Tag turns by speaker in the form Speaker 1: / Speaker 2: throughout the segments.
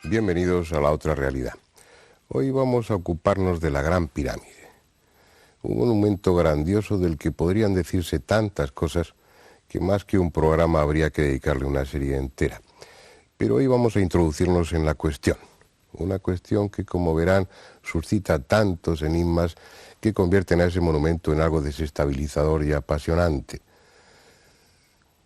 Speaker 1: Bienvenidos a La Otra Realidad. Hoy vamos a ocuparnos de la Gran Pirámide, un monumento grandioso del que podrían decirse tantas cosas que más que un programa habría que dedicarle una serie entera. Pero hoy vamos a introducirnos en la cuestión, una cuestión que, como verán, suscita tantos enigmas que convierten a ese monumento en algo desestabilizador y apasionante.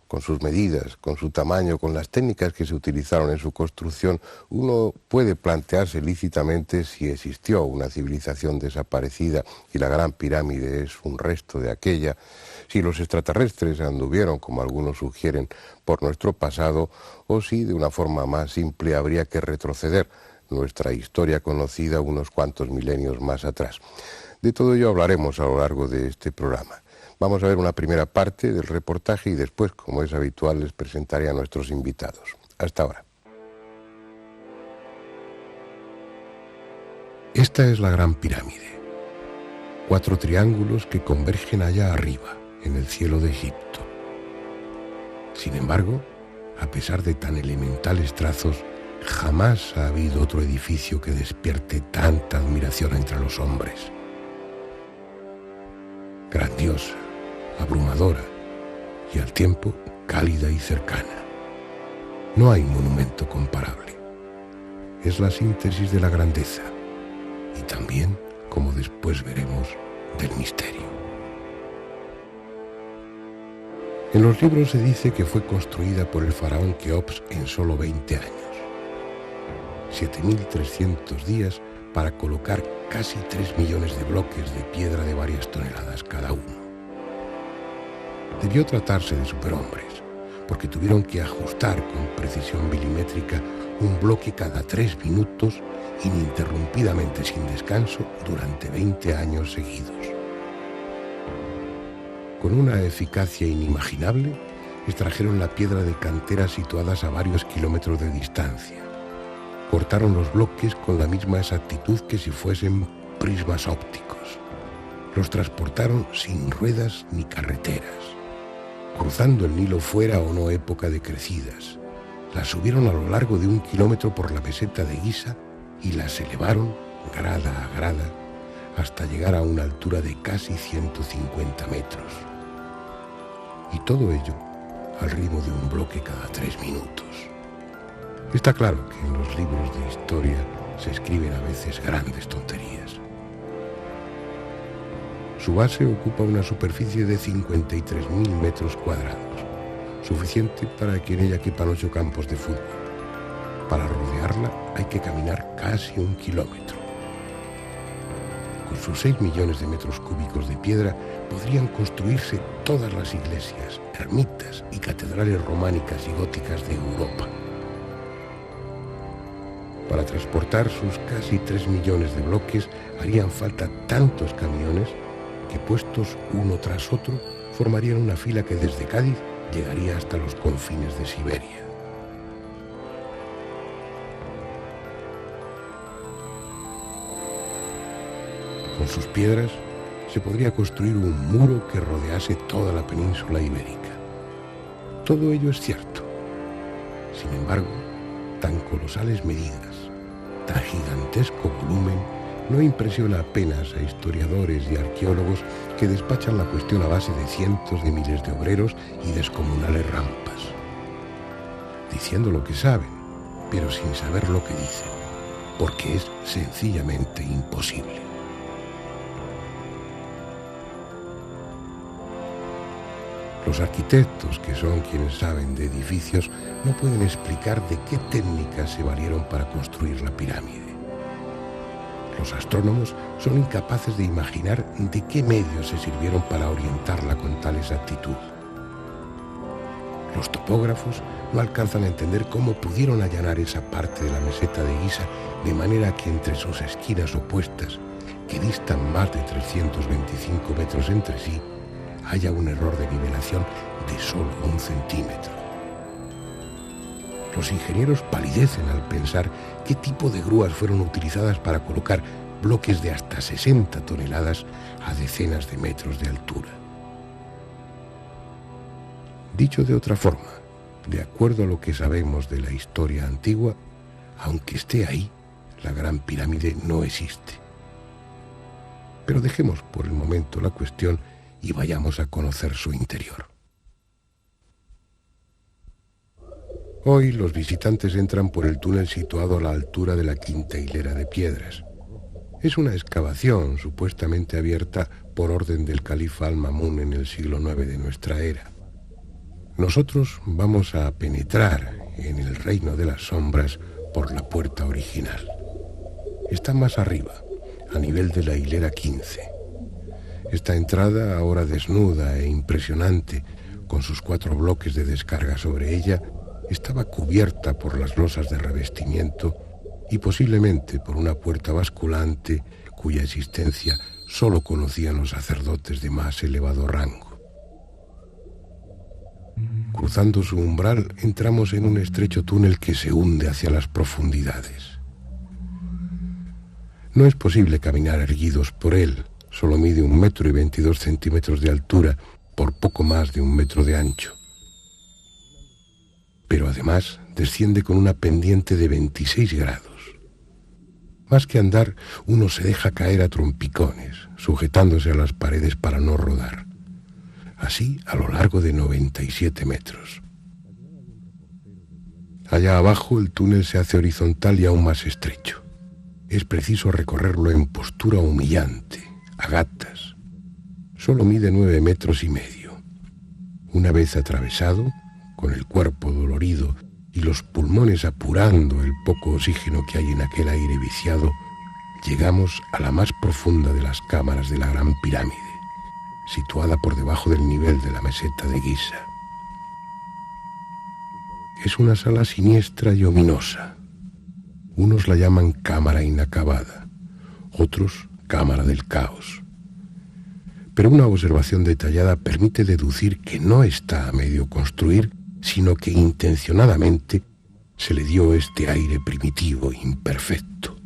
Speaker 1: Con sus medidas, con su tamaño, con las técnicas que se utilizaron en su construcción, uno puede plantearse lícitamente si existió una civilización desaparecida y la Gran Pirámide es un resto de aquella, si los extraterrestres anduvieron, como algunos sugieren, por nuestro pasado, o si de una forma más simple habría que retroceder nuestra historia conocida unos cuantos milenios más atrás. De todo ello hablaremos a lo largo de este programa. Vamos a ver una primera parte del reportaje y después, como es habitual, les presentaré a nuestros invitados. Hasta ahora. Esta es la Gran Pirámide. 4 triángulos que convergen allá arriba, en el cielo de Egipto. Sin embargo, a pesar de tan elementales trazos, jamás ha habido otro edificio que despierte tanta admiración entre los hombres. Grandiosa, abrumadora y al tiempo cálida y cercana. No hay monumento comparable. Es la síntesis de la grandeza y también, como después veremos, del misterio. En los libros se dice que fue construida por el faraón Keops en solo 20 años. 7.300 días para colocar casi 3 millones de bloques de piedra de varias toneladas cada uno. Debió tratarse de superhombres, porque tuvieron que ajustar con precisión milimétrica un bloque cada 3 minutos, ininterrumpidamente sin descanso, durante 20 años seguidos. Con una eficacia inimaginable, extrajeron la piedra de canteras situadas a varios kilómetros de distancia. Cortaron los bloques con la misma exactitud que si fuesen prismas ópticos. Los transportaron sin ruedas ni carreteras, cruzando el Nilo fuera o no época de crecidas. Las subieron a lo largo de 1 kilómetro por la meseta de Giza y las elevaron grada a grada hasta llegar a una altura de casi 150 metros. Y todo ello al ritmo de un bloque cada 3 minutos. Está claro que en los libros de historia se escriben a veces grandes tonterías. Su base ocupa una superficie de 53.000 metros cuadrados, suficiente para que en ella quepan 8 campos de fútbol. Para rodearla hay que caminar casi 1 kilómetro. Con sus 6 millones de metros cúbicos de piedra podrían construirse todas las iglesias, ermitas y catedrales románicas y góticas de Europa. Para transportar sus casi 3 millones de bloques harían falta tantos camiones que, puestos uno tras otro, formarían una fila que desde Cádiz llegaría hasta los confines de Siberia. Con sus piedras se podría construir un muro que rodease toda la península ibérica. Todo ello es cierto. Sin embargo, tan colosales medidas, tan gigantesco volumen, no impresiona apenas a historiadores y arqueólogos que despachan la cuestión a base de cientos de miles de obreros y descomunales rampas, diciendo lo que saben, pero sin saber lo que dicen, porque es sencillamente imposible. Los arquitectos, que son quienes saben de edificios, no pueden explicar de qué técnicas se valieron para construir la pirámide. Los astrónomos son incapaces de imaginar de qué medios se sirvieron para orientarla con tal exactitud. Los topógrafos no alcanzan a entender cómo pudieron allanar esa parte de la meseta de Giza de manera que entre sus esquinas opuestas, que distan más de 325 metros entre sí, haya un error de nivelación de solo 1 centímetro. Los ingenieros palidecen al pensar qué tipo de grúas fueron utilizadas para colocar bloques de hasta 60 toneladas a decenas de metros de altura. Dicho de otra forma, de acuerdo a lo que sabemos de la historia antigua, Aunque esté ahí, la Gran Pirámide no existe. Pero dejemos por el momento la cuestión y vayamos a conocer su interior. Hoy los visitantes entran por el túnel situado a la altura de la quinta hilera de piedras. Es una excavación supuestamente abierta por orden del califa Al-Ma'mún en el siglo IX de nuestra era. Nosotros vamos a penetrar en el reino de las sombras por la puerta original. Está más arriba, a nivel de la hilera 15. Esta entrada, ahora desnuda e impresionante, con sus 4 bloques de descarga sobre ella, estaba cubierta por las losas de revestimiento y posiblemente por una puerta basculante cuya existencia solo conocían los sacerdotes de más elevado rango. Cruzando su umbral, entramos en un estrecho túnel que se hunde hacia las profundidades. No es posible caminar erguidos por él, solo mide 1,22 metros de altura por poco más de 1 metro de ancho. Pero además desciende con una pendiente de 26 grados. Más que andar, uno se deja caer a trompicones, sujetándose a las paredes para no rodar. Así a lo largo de 97 metros. Allá abajo el túnel se hace horizontal y aún más estrecho. Es preciso recorrerlo en postura humillante, a gatas. Solo mide 9,5 metros. Una vez atravesado, con el cuerpo dolorido y los pulmones apurando el poco oxígeno que hay en aquel aire viciado, llegamos a la más profunda de las cámaras de la Gran Pirámide, situada por debajo del nivel de la meseta de Giza. Es una sala siniestra y ominosa. Unos la llaman cámara inacabada, otros cámara del caos. Pero una observación detallada permite deducir que no está a medio construir, sino que intencionadamente se le dio este aire primitivo, imperfecto.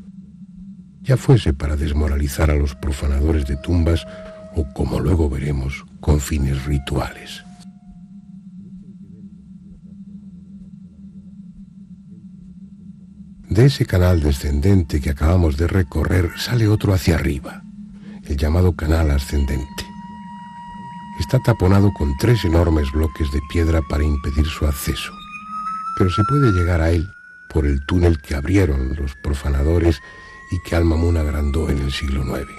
Speaker 1: Ya fuese para desmoralizar a los profanadores de tumbas o, como luego veremos, con fines rituales. De ese canal descendente que acabamos de recorrer sale otro hacia arriba, el llamado canal ascendente. Está taponado con 3 enormes bloques de piedra para impedir su acceso, pero se puede llegar a él por el túnel que abrieron los profanadores y que Al-Ma'mún agrandó en el siglo IX.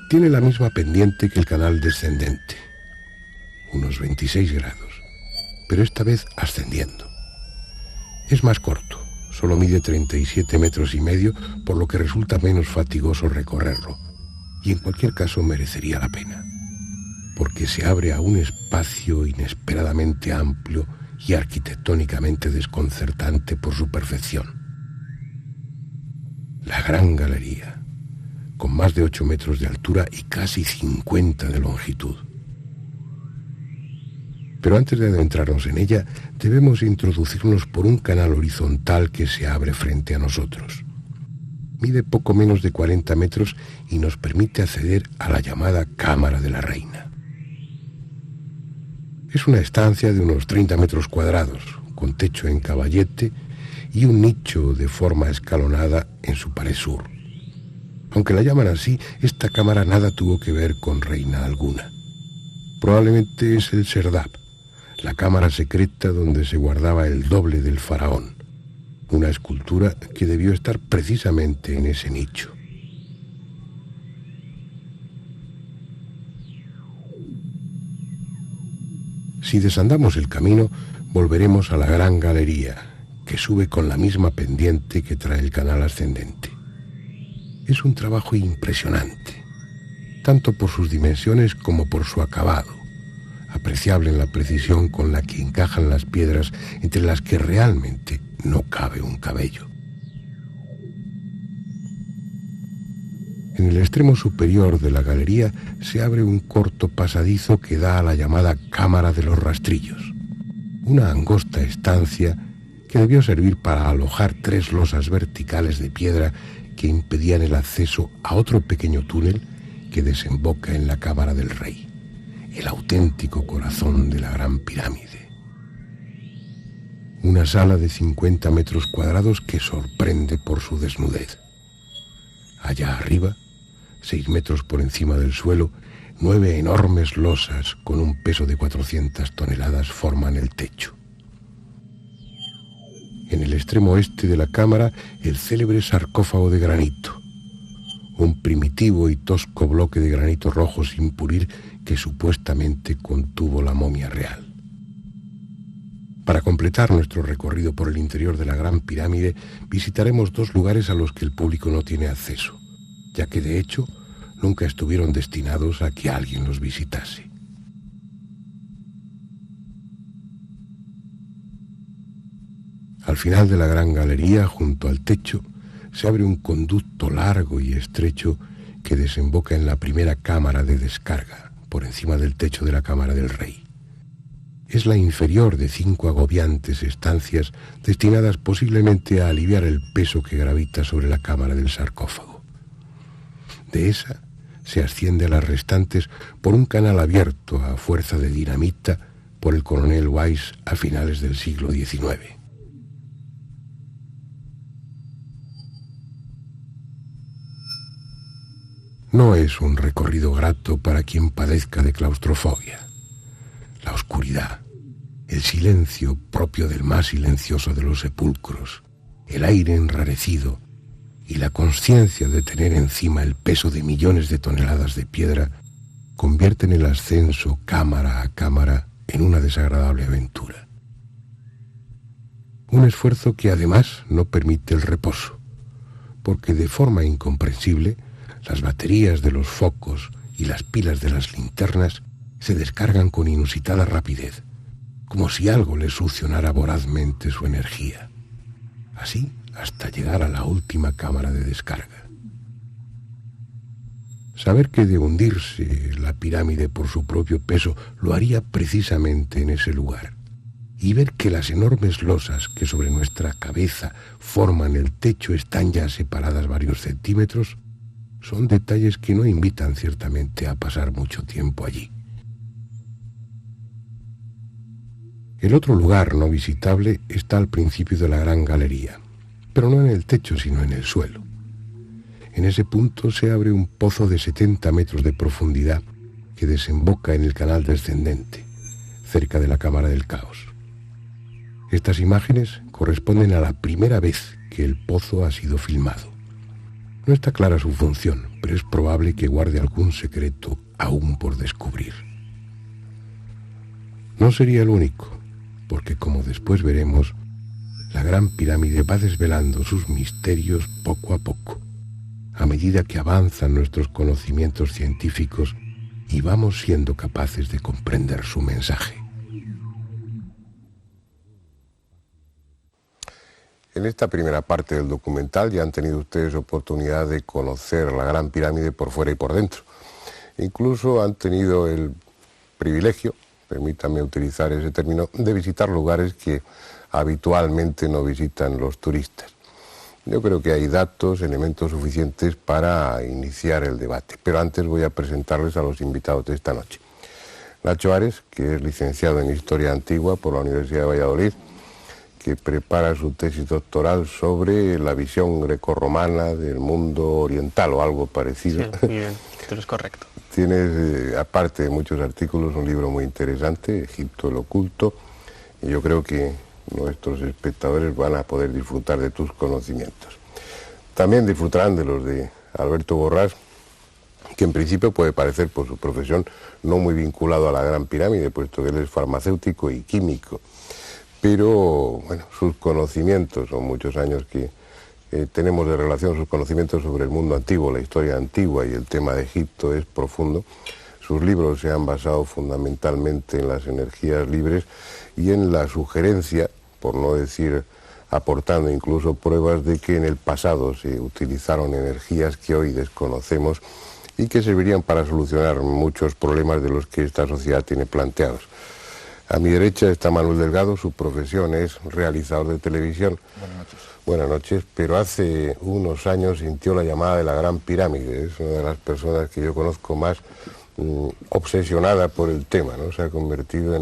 Speaker 1: Tiene la misma pendiente que el canal descendente, unos 26 grados, pero esta vez ascendiendo. Es más corto, solo mide 37,5 metros, por lo que resulta menos fatigoso recorrerlo, y en cualquier caso merecería la pena, porque se abre a un espacio inesperadamente amplio y arquitectónicamente desconcertante por su perfección. La Gran Galería, con más de 8 metros de altura y casi 50 de longitud. Pero antes de adentrarnos en ella, debemos introducirnos por un canal horizontal que se abre frente a nosotros. Mide poco menos de 40 metros y nos permite acceder a la llamada Cámara de la Reina. Es una estancia de unos 30 metros cuadrados, con techo en caballete y un nicho de forma escalonada en su pared sur. Aunque la llaman así, esta cámara nada tuvo que ver con reina alguna. Probablemente es el Serdab, la cámara secreta donde se guardaba el doble del faraón, una escultura que debió estar precisamente en ese nicho. Si desandamos el camino, volveremos a la Gran Galería, que sube con la misma pendiente que trae el canal ascendente. Es un trabajo impresionante, tanto por sus dimensiones como por su acabado, apreciable en la precisión con la que encajan las piedras entre las que realmente no cabe un cabello. En el extremo superior de la galería se abre un corto pasadizo que da a la llamada Cámara de los Rastrillos, una angosta estancia que debió servir para alojar 3 losas verticales de piedra que impedían el acceso a otro pequeño túnel que desemboca en la Cámara del Rey, el auténtico corazón de la Gran Pirámide. Una sala de 50 metros cuadrados que sorprende por su desnudez. Allá arriba, 6 metros por encima del suelo, 9 enormes losas con un peso de 400 toneladas forman el techo. En el extremo oeste de la cámara, el célebre sarcófago de granito, un primitivo y tosco bloque de granito rojo sin pulir que supuestamente contuvo la momia real. Para completar nuestro recorrido por el interior de la Gran Pirámide, visitaremos 2 lugares a los que el público no tiene acceso, ya que de hecho nunca estuvieron destinados a que alguien los visitase. Al final de la gran galería, junto al techo, se abre un conducto largo y estrecho que desemboca en la primera cámara de descarga, por encima del techo de la Cámara del Rey. Es la inferior de 5 agobiantes estancias destinadas posiblemente a aliviar el peso que gravita sobre la cámara del sarcófago. De esa se asciende a las restantes por un canal abierto a fuerza de dinamita por el coronel Weiss a finales del siglo XIX. No es un recorrido grato para quien padezca de claustrofobia. La oscuridad, el silencio propio del más silencioso de los sepulcros, el aire enrarecido y la consciencia de tener encima el peso de millones de toneladas de piedra convierten el ascenso cámara a cámara en una desagradable aventura. Un esfuerzo que además no permite el reposo, porque de forma incomprensible las baterías de los focos y las pilas de las linternas se descargan con inusitada rapidez, como si algo les succionara vorazmente su energía. Así hasta llegar a la última cámara de descarga. Saber que de hundirse la pirámide por su propio peso lo haría precisamente en ese lugar, y ver que las enormes losas que sobre nuestra cabeza forman el techo están ya separadas varios centímetros, son detalles que no invitan ciertamente a pasar mucho tiempo allí. El otro lugar no visitable está al principio de la gran galería, pero no en el techo, sino en el suelo. En ese punto se abre un pozo de 70 metros de profundidad que desemboca en el canal descendente, cerca de la Cámara del Caos. Estas imágenes corresponden a la primera vez que el pozo ha sido filmado. No está clara su función, pero es probable que guarde algún secreto aún por descubrir. No sería el único, porque como después veremos, la Gran Pirámide va desvelando sus misterios poco a poco, a medida que avanzan nuestros conocimientos científicos y vamos siendo capaces de comprender su mensaje. En esta primera parte del documental ya han tenido ustedes oportunidad de conocer la Gran Pirámide por fuera y por dentro. Incluso han tenido el privilegio, permítanme utilizar ese término, de visitar lugares que habitualmente no visitan los turistas. Yo creo que hay datos, elementos suficientes para iniciar el debate, pero antes voy a presentarles a los invitados de esta noche. Nacho Ares, que es licenciado en Historia Antigua por la Universidad de Valladolid, que prepara su tesis doctoral sobre la visión grecorromana del mundo oriental o algo parecido.
Speaker 2: Sí, muy bien, esto es correcto.
Speaker 1: Tienes, aparte de muchos artículos, un libro muy interesante, Egipto el Oculto, y yo creo que nuestros espectadores van a poder disfrutar de tus conocimientos. También disfrutarán de los de Alberto Borrás, que en principio puede parecer por su profesión no muy vinculado a la Gran Pirámide, puesto que él es farmacéutico y químico. Pero, bueno, sus conocimientos, son muchos años que tenemos de relación, sus conocimientos sobre el mundo antiguo, la historia antigua y el tema de Egipto es profundo. Sus libros se han basado fundamentalmente en las energías libres y en la sugerencia, por no decir aportando incluso pruebas de que en el pasado se utilizaron energías que hoy desconocemos y que servirían para solucionar muchos problemas de los que esta sociedad tiene planteados. A mi derecha está Manuel Delgado, su profesión es realizador de televisión.
Speaker 3: Buenas noches.
Speaker 1: Buenas noches, pero hace unos años sintió la llamada de la Gran Pirámide. Es una de las personas que yo conozco más obsesionada por el tema, ¿no? Se ha convertido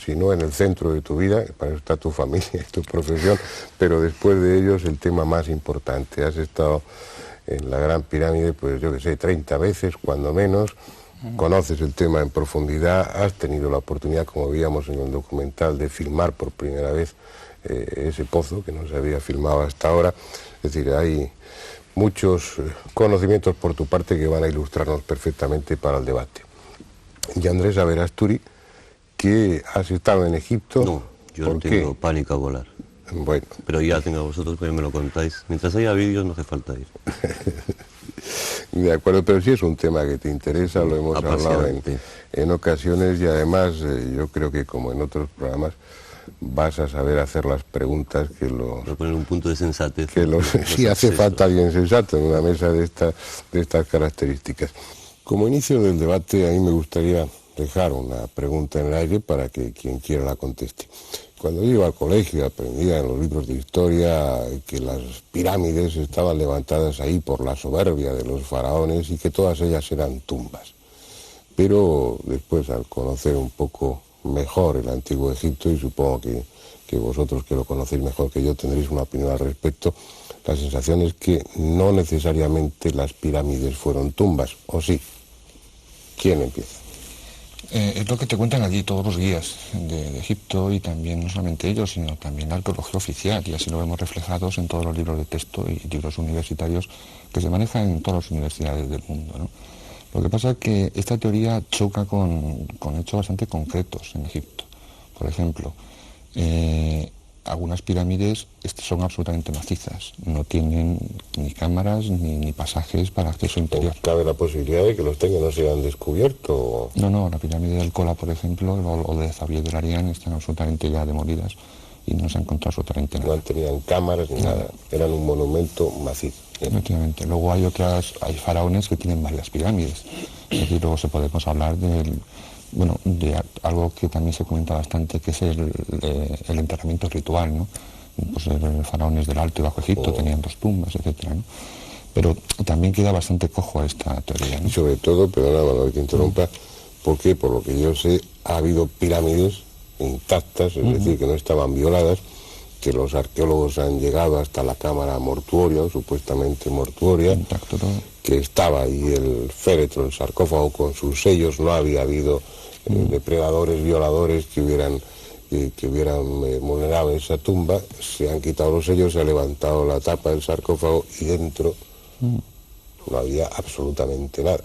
Speaker 1: si no en el centro de tu vida, para eso está tu familia y tu profesión, pero después de ello es el tema más importante. Has estado en la Gran Pirámide, pues yo que sé, 30 veces, cuando menos, conoces el tema en profundidad, has tenido la oportunidad, como veíamos en el documental, de filmar por primera vez ese pozo que no se había filmado hasta ahora. Es decir, hay muchos conocimientos por tu parte que van a ilustrarnos perfectamente para el debate. Y Andrés Averasturi, que has estado en Egipto.
Speaker 2: No, yo no tengo pánico a volar.
Speaker 1: Bueno.
Speaker 2: Pero ya tengo vosotros, que me lo contáis. Mientras haya vídeos no hace falta ir.
Speaker 1: De acuerdo, pero sí es un tema que te interesa, lo hemos hablado en ocasiones, y además yo creo que, como en otros programas, vas a saber hacer las preguntas que los...
Speaker 2: Voy a poner un punto de sensatez.
Speaker 1: Sí hace falta alguien sensato en una mesa de estas características. Como inicio del debate, a mí me gustaría dejar una pregunta en el aire para que quien quiera la conteste. Cuando yo iba al colegio aprendía en los libros de historia que las pirámides estaban levantadas ahí por la soberbia de los faraones y que todas ellas eran tumbas. Pero después, al conocer un poco mejor el antiguo Egipto, y supongo que vosotros, que lo conocéis mejor que yo, tendréis una opinión al respecto, la sensación es que no necesariamente las pirámides fueron tumbas, ¿o sí? ¿Quién empieza?
Speaker 3: Es lo que te cuentan allí todos los guías de Egipto, y también no solamente ellos, sino también la arqueología oficial, y así lo vemos reflejados en todos los libros de texto y libros universitarios que se manejan en todas las universidades del mundo, ¿no? Lo que pasa es que esta teoría choca con hechos bastante concretos en Egipto. Por ejemplo, algunas pirámides son absolutamente macizas, no tienen ni cámaras ni pasajes para acceso interior.
Speaker 1: ¿Cabe la posibilidad de que los tengan no se hayan descubierto?
Speaker 3: No, la pirámide del Kola, por ejemplo, o de Zawiya del Arián, están absolutamente ya demolidas y no se ha encontrado absolutamente nada.
Speaker 1: No tenían cámaras ni nada, eran un monumento macizo.
Speaker 3: Efectivamente. Luego hay faraones que tienen varias pirámides. Es decir, luego podemos hablar de algo que también se comenta bastante, que es el enterramiento ritual, ¿no? Pues los faraones del Alto y Bajo Egipto tenían 2 tumbas, etcétera, ¿no? Pero también queda bastante cojo a esta teoría, ¿no?
Speaker 1: Y sobre todo, perdóname que te interrumpa, porque por lo que yo sé, ha habido pirámides intactas, es decir, que no estaban violadas, que los arqueólogos han llegado hasta la cámara mortuoria, supuestamente mortuoria,
Speaker 3: intacto todo,
Speaker 1: que estaba ahí el féretro, el sarcófago con sus sellos, no había habido depredadores, violadores que hubieran vulnerado esa tumba. Se han quitado los sellos, se ha levantado la tapa del sarcófago y dentro no había absolutamente nada.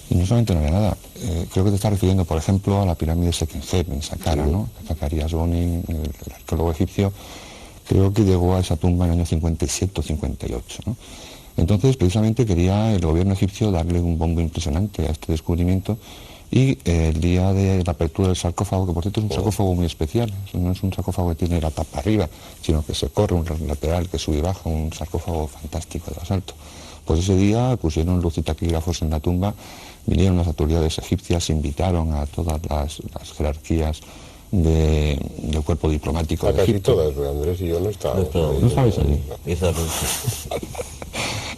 Speaker 3: Y no solamente no había nada, creo que te estás refiriendo, por ejemplo, a la pirámide de Sekenheb en Saqqara, ¿no? Zacarías Bonin, el arqueólogo egipcio, creo que llegó a esa tumba en el año 57 o 58, ¿no? Entonces, precisamente quería el gobierno egipcio darle un bombo impresionante a este descubrimiento, y el día de la apertura del sarcófago, que por cierto es un sarcófago muy especial, no es un sarcófago que tiene la tapa arriba, sino que se corre un lateral que sube y baja, un sarcófago fantástico de basalto. Pues ese día pusieron luz y taquígrafos en la tumba, vinieron las autoridades egipcias, invitaron a todas las jerarquías del cuerpo diplomático de Egipto.
Speaker 1: Casi todas, Andrés y yo no estábamos.
Speaker 3: ¿No estabais allí?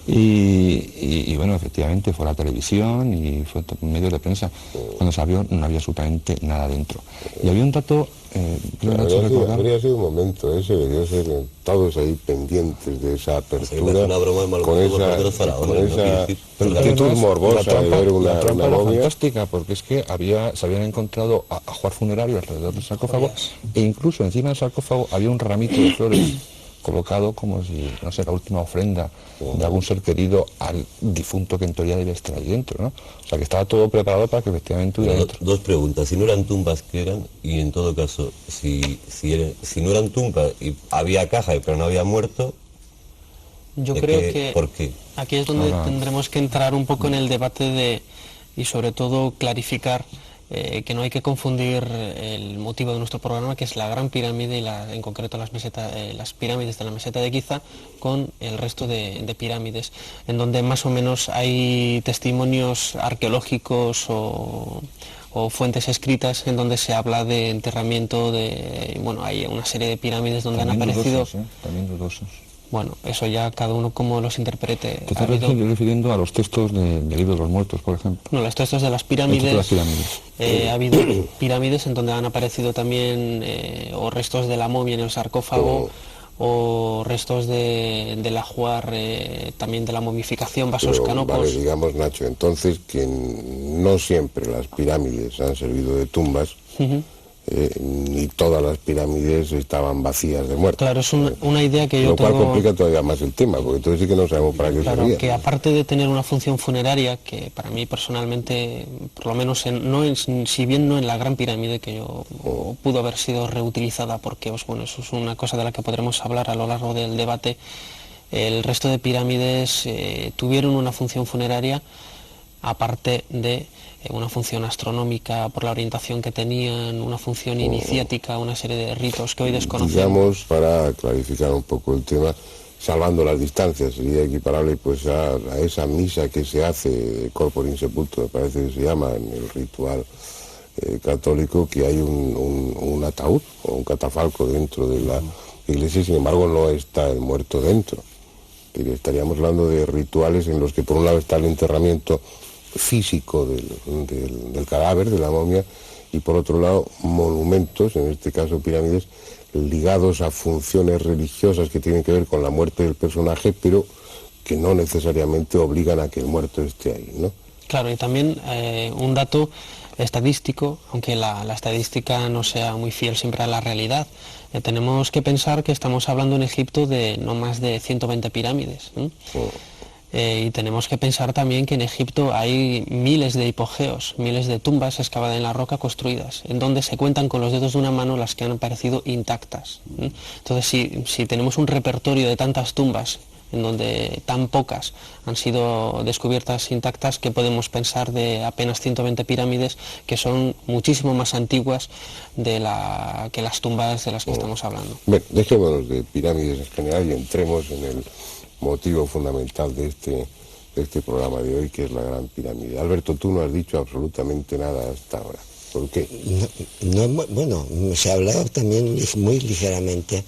Speaker 3: Y bueno, efectivamente fue la televisión y fue medios de prensa. Cuando se abrió no había absolutamente nada dentro. Y había un dato,
Speaker 1: habría sido un momento ese, debió ser todos ahí pendientes de esa apertura,
Speaker 2: una broma
Speaker 1: con esa actitud morbosa de ver una momia.
Speaker 3: Fantástica, porque es que se habían encontrado ajuar funerario alrededor del sarcófago, e incluso encima del sarcófago había un ramito de flores colocado como si, no sé, la última ofrenda de algún ser querido al difunto que en teoría debía estar ahí dentro, ¿no? O sea, que estaba todo preparado para que efectivamente hubiera dentro.
Speaker 2: Dos preguntas: si no eran tumbas, ¿qué eran? Y en todo caso, si no eran tumbas y había caja pero no había muerto,
Speaker 4: yo creo que
Speaker 2: ¿por qué?
Speaker 4: Aquí es donde tendremos que entrar un poco en el debate y sobre todo clarificar que no hay que confundir el motivo de nuestro programa, que es la Gran Pirámide y en concreto las pirámides de la meseta de Giza, con el resto de pirámides, en donde más o menos hay testimonios arqueológicos o fuentes escritas en donde se habla de enterramiento hay una serie de pirámides donde
Speaker 3: también
Speaker 4: han aparecido...
Speaker 3: también dudosos.
Speaker 4: bueno, eso ya cada uno como los interprete.
Speaker 3: ¿Te estás refiriendo a los textos del libro de los muertos, por ejemplo?
Speaker 4: No, los textos de las pirámides. Ha habido pirámides en donde han aparecido también o restos de la momia en el sarcófago, o restos del ajuar, también de la momificación, vasos canopos.
Speaker 1: Vale, digamos, Nacho, entonces que no siempre las pirámides han servido de tumbas, ni todas las pirámides estaban vacías de muertos.
Speaker 4: Claro, es una idea que yo
Speaker 1: tengo... Lo cual complica todavía más el tema, porque entonces sí que no sabemos para qué servía.
Speaker 4: Claro, que aparte de tener una función funeraria, que para mí personalmente, por lo menos, si bien no en la Gran Pirámide, que pudo haber sido reutilizada, porque bueno, eso es una cosa de la que podremos hablar a lo largo del debate, el resto de pirámides tuvieron una función funeraria, aparte de una función astronómica por la orientación que tenían, una función iniciática, una serie de ritos que hoy desconocemos.
Speaker 1: Digamos, para clarificar un poco el tema, salvando las distancias, sería equiparable pues a esa misa que se hace de corpore insepulto, me parece que se llama en el ritual católico, que hay un ataúd o un catafalco dentro de la iglesia, sin embargo no está el muerto dentro. Estaríamos hablando de rituales en los que por un lado está el enterramiento físico del cadáver, de la momia, y por otro lado monumentos, en este caso pirámides, ligados a funciones religiosas que tienen que ver con la muerte del personaje, pero que no necesariamente obligan a que el muerto esté ahí, ¿no?
Speaker 4: Claro, y también un dato estadístico, aunque la estadística no sea muy fiel siempre a la realidad, tenemos que pensar que estamos hablando en Egipto de no más de 120 pirámides, ¿no? Y tenemos que pensar también que en Egipto hay miles de hipogeos, miles de tumbas excavadas en la roca construidas, en donde se cuentan con los dedos de una mano las que han aparecido intactas. Entonces, si tenemos un repertorio de tantas tumbas, en donde tan pocas han sido descubiertas intactas, ¿qué podemos pensar de apenas 120 pirámides que son muchísimo más antiguas que las tumbas de las que estamos hablando?
Speaker 1: Bueno, dejémonos de pirámides en general y entremos en el motivo fundamental de este programa de hoy, que es la Gran Pirámide. Alberto, tú no has dicho absolutamente nada hasta ahora. ¿Por qué?
Speaker 5: Bueno, se ha hablado también muy ligeramente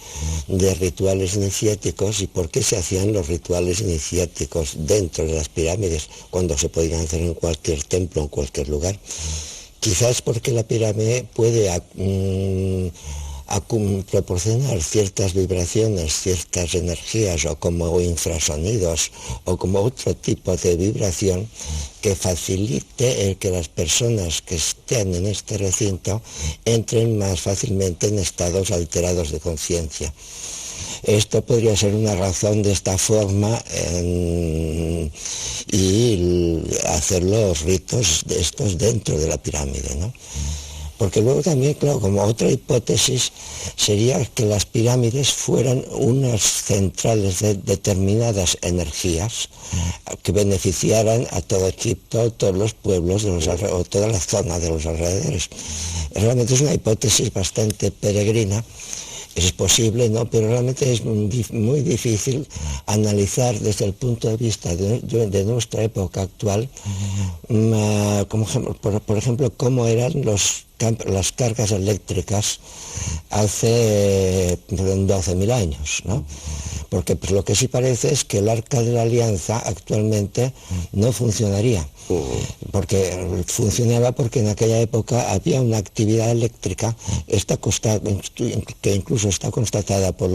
Speaker 5: de rituales iniciáticos y por qué se hacían los rituales iniciáticos dentro de las pirámides cuando se podían hacer en cualquier templo, en cualquier lugar. Quizás porque la pirámide puede proporcionar ciertas vibraciones, ciertas energías o como infrasonidos o como otro tipo de vibración que facilite el que las personas que estén en este recinto entren más fácilmente en estados alterados de conciencia. Esto podría ser una razón de esta forma y hacer los ritos de estos dentro de la pirámide, ¿no? Porque luego también, claro, como otra hipótesis sería que las pirámides fueran unas centrales de determinadas energías que beneficiaran a todo Egipto, todos los pueblos o toda la zona de los alrededores. Realmente es una hipótesis bastante peregrina. Es posible, ¿no? Pero realmente es muy difícil analizar desde el punto de vista de nuestra época actual, por ejemplo, cómo eran las cargas eléctricas hace 12.000 años, ¿no? Porque pues, lo que sí parece es que el Arca de la Alianza actualmente no funcionaría. Porque funcionaba porque en aquella época había una actividad eléctrica que incluso está constatada por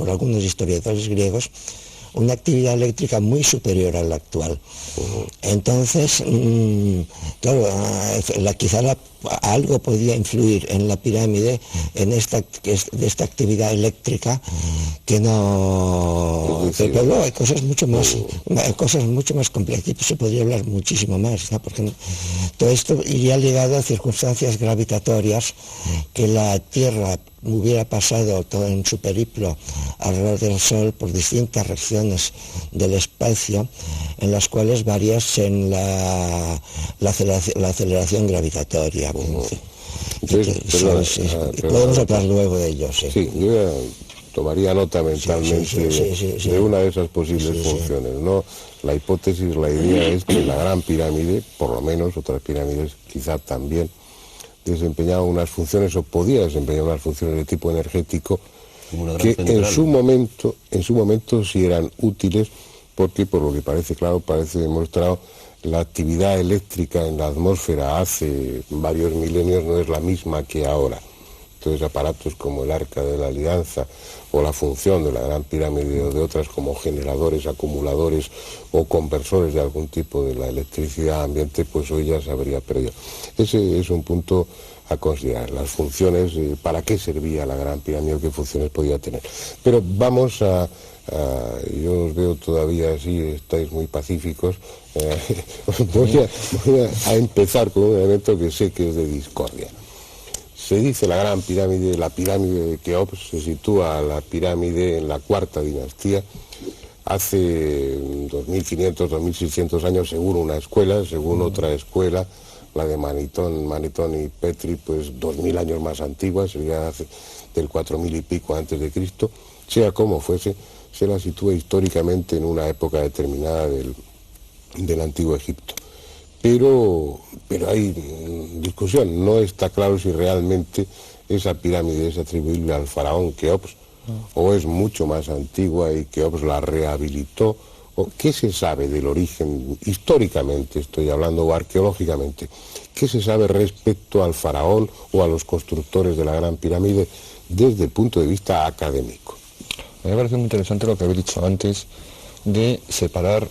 Speaker 5: algunos historiadores griegos, una actividad eléctrica muy superior a la actual. Entonces, claro, quizá algo podía influir en la pirámide, de esta actividad eléctrica, que no... Pero luego hay cosas mucho más complejas, y se podría hablar muchísimo más, ¿no? Porque todo esto iría ligado a circunstancias gravitatorias, que la Tierra hubiera pasado todo en su periplo alrededor del Sol por distintas regiones del espacio, en las cuales variasen la aceleración gravitatoria. Podemos hablar luego de ello.
Speaker 1: Sí, yo tomaría nota mentalmente de una de esas posibles funciones, ¿no? La hipótesis, la idea es que la Gran Pirámide, por lo menos otras pirámides quizá también, desempeñaba unas funciones o podía desempeñar unas funciones de tipo energético
Speaker 2: Como una gran
Speaker 1: que
Speaker 2: central.
Speaker 1: en su momento sí eran útiles, porque por lo que parece claro, parece demostrado, la actividad eléctrica en la atmósfera hace varios milenios no es la misma que ahora. Entonces aparatos como el Arca de la Alianza o la función de la Gran Pirámide o de otras como generadores, acumuladores o conversores de algún tipo de la electricidad ambiente, pues hoy ya se habría perdido. Ese es un punto a considerar, las funciones, para qué servía la Gran Pirámide o qué funciones podía tener. Pero vamos yo os veo todavía así, estáis muy pacíficos, voy a empezar con un elemento que sé que es de discordia. Se dice la Gran Pirámide, la pirámide de Keops, se sitúa la pirámide en la cuarta dinastía, hace 2500, 2600 años, según una escuela, según otra escuela, la de Manetón y Petri, pues 2000 años más antigua, sería del 4000 y pico antes de Cristo. Sea como fuese, se la sitúa históricamente en una época determinada del Antiguo Egipto. Pero hay discusión, no está claro si realmente esa pirámide es atribuible al faraón Keops o es mucho más antigua y Keops la rehabilitó. ¿O qué se sabe del origen, históricamente estoy hablando, o arqueológicamente? ¿Qué se sabe respecto al faraón o a los constructores de la Gran Pirámide desde el punto de vista académico?
Speaker 3: A mí me parece muy interesante lo que habéis dicho antes de separar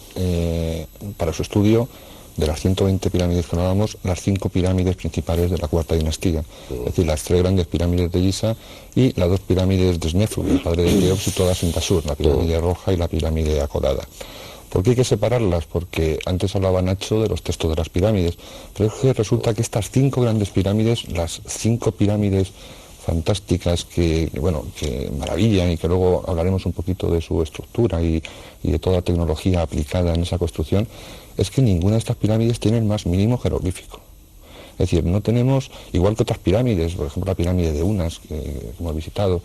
Speaker 3: para su estudio de las 120 pirámides que hablábamos, las 5 pirámides principales de la cuarta dinastía, es decir, las 3 grandes pirámides de Giza y las 2 pirámides de Snefru, el padre de Keops, situadas en Tasur, la pirámide roja y la pirámide acodada. ¿Por qué hay que separarlas? Porque antes hablaba Nacho de los textos de las pirámides, pero es que resulta que estas 5 grandes pirámides, las 5 pirámides fantásticas que maravillan y que luego hablaremos un poquito de su estructura y de toda la tecnología aplicada en esa construcción, es que ninguna de estas pirámides tiene el más mínimo jeroglífico. Es decir, no tenemos, igual que otras pirámides, por ejemplo la pirámide de Unas, que hemos visitado,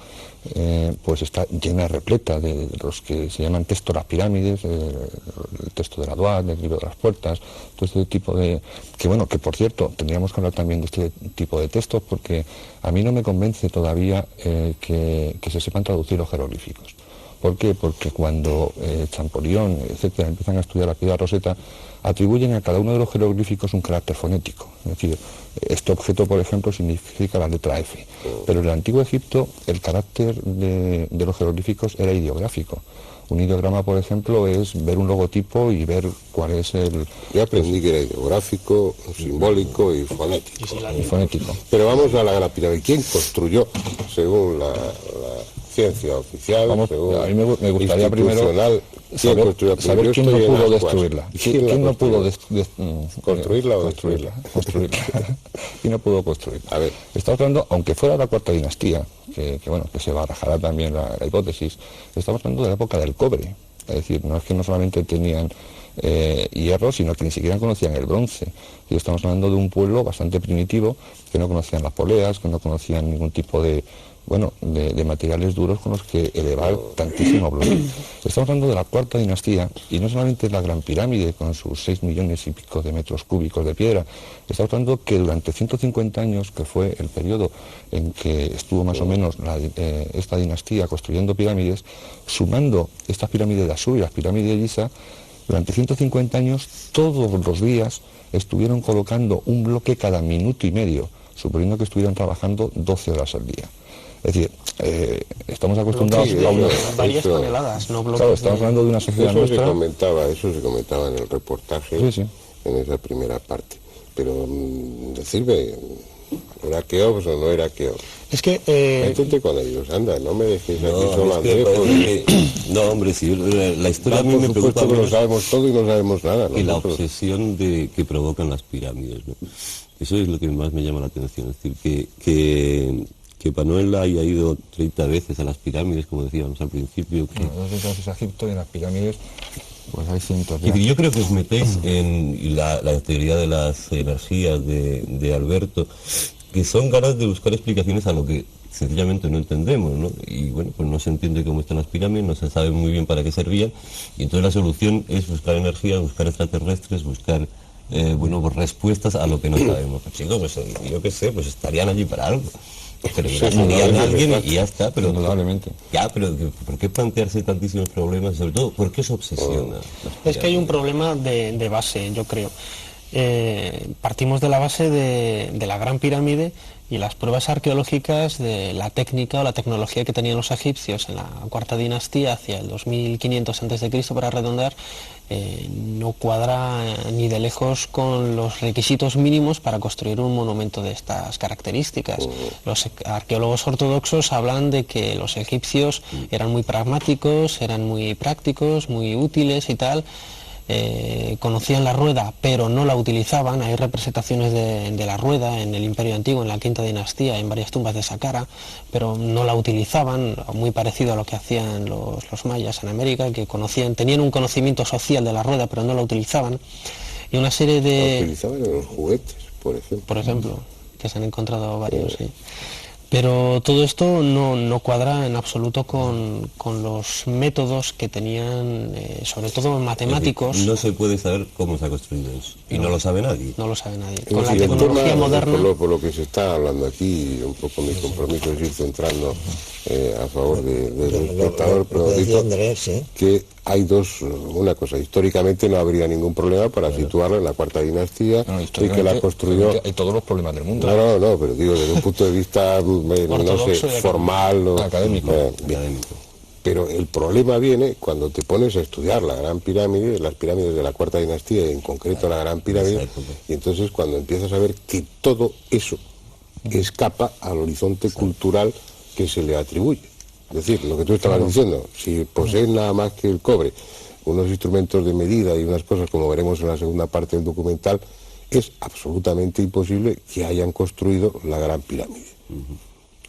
Speaker 3: pues está llena, repleta de los que se llaman texto de las pirámides, el texto de la Duat, el libro de las puertas, todo este tipo de... que por cierto, tendríamos que hablar también de este tipo de textos, porque a mí no me convence todavía que se sepan traducir los jeroglíficos. ¿Por qué? Porque cuando Champollion, etcétera, empiezan a estudiar la piedra Rosetta, atribuyen a cada uno de los jeroglíficos un carácter fonético. Es decir, este objeto, por ejemplo, significa la letra F. Pero en el Antiguo Egipto el carácter de los jeroglíficos era ideográfico. Un ideograma, por ejemplo, es ver un logotipo y ver cuál es el...
Speaker 1: Yo aprendí que era ideográfico, simbólico y fonético. Pero vamos a la Gran Pirámide. ¿Quién construyó, según la ciencia oficial,
Speaker 3: a mí me gustaría primero saber quién no pudo destruirla. ¿Quién no pudo
Speaker 1: construirla o destruirla?
Speaker 3: ¿Quién no pudo construirla?
Speaker 1: A ver.
Speaker 3: Estamos hablando, aunque fuera la cuarta dinastía, que se barajará también la hipótesis, estamos hablando de la época del cobre. Es decir, no es que no solamente tenían hierro, sino que ni siquiera conocían el bronce. Y estamos hablando de un pueblo bastante primitivo, que no conocían las poleas, que no conocían ningún tipo de materiales duros con los que elevar tantísimo bloque. Estamos hablando de la cuarta dinastía, y no solamente la Gran Pirámide con sus 6 millones y pico de metros cúbicos de piedra, estamos hablando que durante 150 años, que fue el periodo en que estuvo más o menos esta dinastía construyendo pirámides, sumando estas pirámides de Asur y las pirámides de Giza, durante 150 años, todos los días estuvieron colocando un bloque cada minuto y medio, suponiendo que estuvieran trabajando 12 horas al día. Es decir, estamos acostumbrados a
Speaker 4: varias toneladas, no bloques.
Speaker 3: Claro, estamos hablando de una sociedad nuestra...
Speaker 1: Eso se comentaba en el reportaje, en esa primera parte. Pero decirme, ¿era Keops o no era Keops?
Speaker 5: Es que...
Speaker 1: Métete con ellos, anda, no me dejes aquí solo a Andrés.
Speaker 2: No, hombre, sí, la historia a mí me preocupa
Speaker 1: que lo sabemos todo y no sabemos nada.
Speaker 2: Y la obsesión que provocan las pirámides, ¿no? Eso es lo que más me llama la atención, es decir, que Manuel haya ido 30 veces a las pirámides, como decíamos al principio.
Speaker 3: Dos veces a Egipto y en las pirámides pues hay cientos.
Speaker 2: Y yo creo que os metéis en la integridad de las energías de Alberto, que son ganas de buscar explicaciones a lo que sencillamente no entendemos, ¿no? Y bueno, pues no se entiende cómo están las pirámides, no se sabe muy bien para qué servían, y entonces la solución es buscar energía, buscar extraterrestres, buscar pues respuestas a lo que no sabemos. Pues chicos, pues yo qué sé, pues estarían allí para algo. Pero a alguien y ya está, pero
Speaker 3: indudablemente.
Speaker 2: Ya, pero ¿por qué plantearse tantísimos problemas? Sobre todo, ¿por qué se obsesiona?
Speaker 4: Es que hay un problema de base, yo creo. Partimos de la base de la Gran Pirámide y las pruebas arqueológicas de la técnica o la tecnología que tenían los egipcios en la cuarta dinastía hacia el 2500 a.C. para redondear, no cuadra ni de lejos con los requisitos mínimos para construir un monumento de estas características. Los arqueólogos ortodoxos hablan de que los egipcios eran muy pragmáticos, eran muy prácticos, muy útiles y tal. Conocían la rueda pero no la utilizaban. Hay representaciones de la rueda en el Imperio Antiguo, en la quinta dinastía, en varias tumbas de Saqqara, pero no la utilizaban, muy parecido a lo que hacían los mayas en América, que tenían un conocimiento social de la rueda pero no la utilizaban. Y una serie de...
Speaker 1: La utilizaban en los juguetes, por ejemplo.
Speaker 4: Que se han encontrado varios, sí. Pero todo esto no cuadra en absoluto con los métodos que tenían, sobre todo matemáticos.
Speaker 2: No se puede saber cómo se ha construido eso. Y no lo sabe nadie.
Speaker 4: No lo sabe nadie.
Speaker 1: Con la tecnología moderna... Por lo que se está hablando aquí, un poco mi compromiso es ir centrando a favor del espectador, pero digo que hay una cosa, históricamente no habría ningún problema para situarla en la cuarta dinastía y que la construyó...
Speaker 3: Hay todos los problemas del mundo.
Speaker 1: No, pero digo, desde un punto de vista, no sé, formal o
Speaker 3: académico.
Speaker 1: Pero el problema viene cuando te pones a estudiar la Gran Pirámide, las pirámides de la cuarta dinastía y en concreto la Gran Pirámide, y entonces cuando empiezas a ver que todo eso escapa al horizonte cultural que se le atribuye. Es decir, lo que tú estabas diciendo, si poseen nada más que el cobre, unos instrumentos de medida y unas cosas como veremos en la segunda parte del documental, es absolutamente imposible que hayan construido la Gran Pirámide.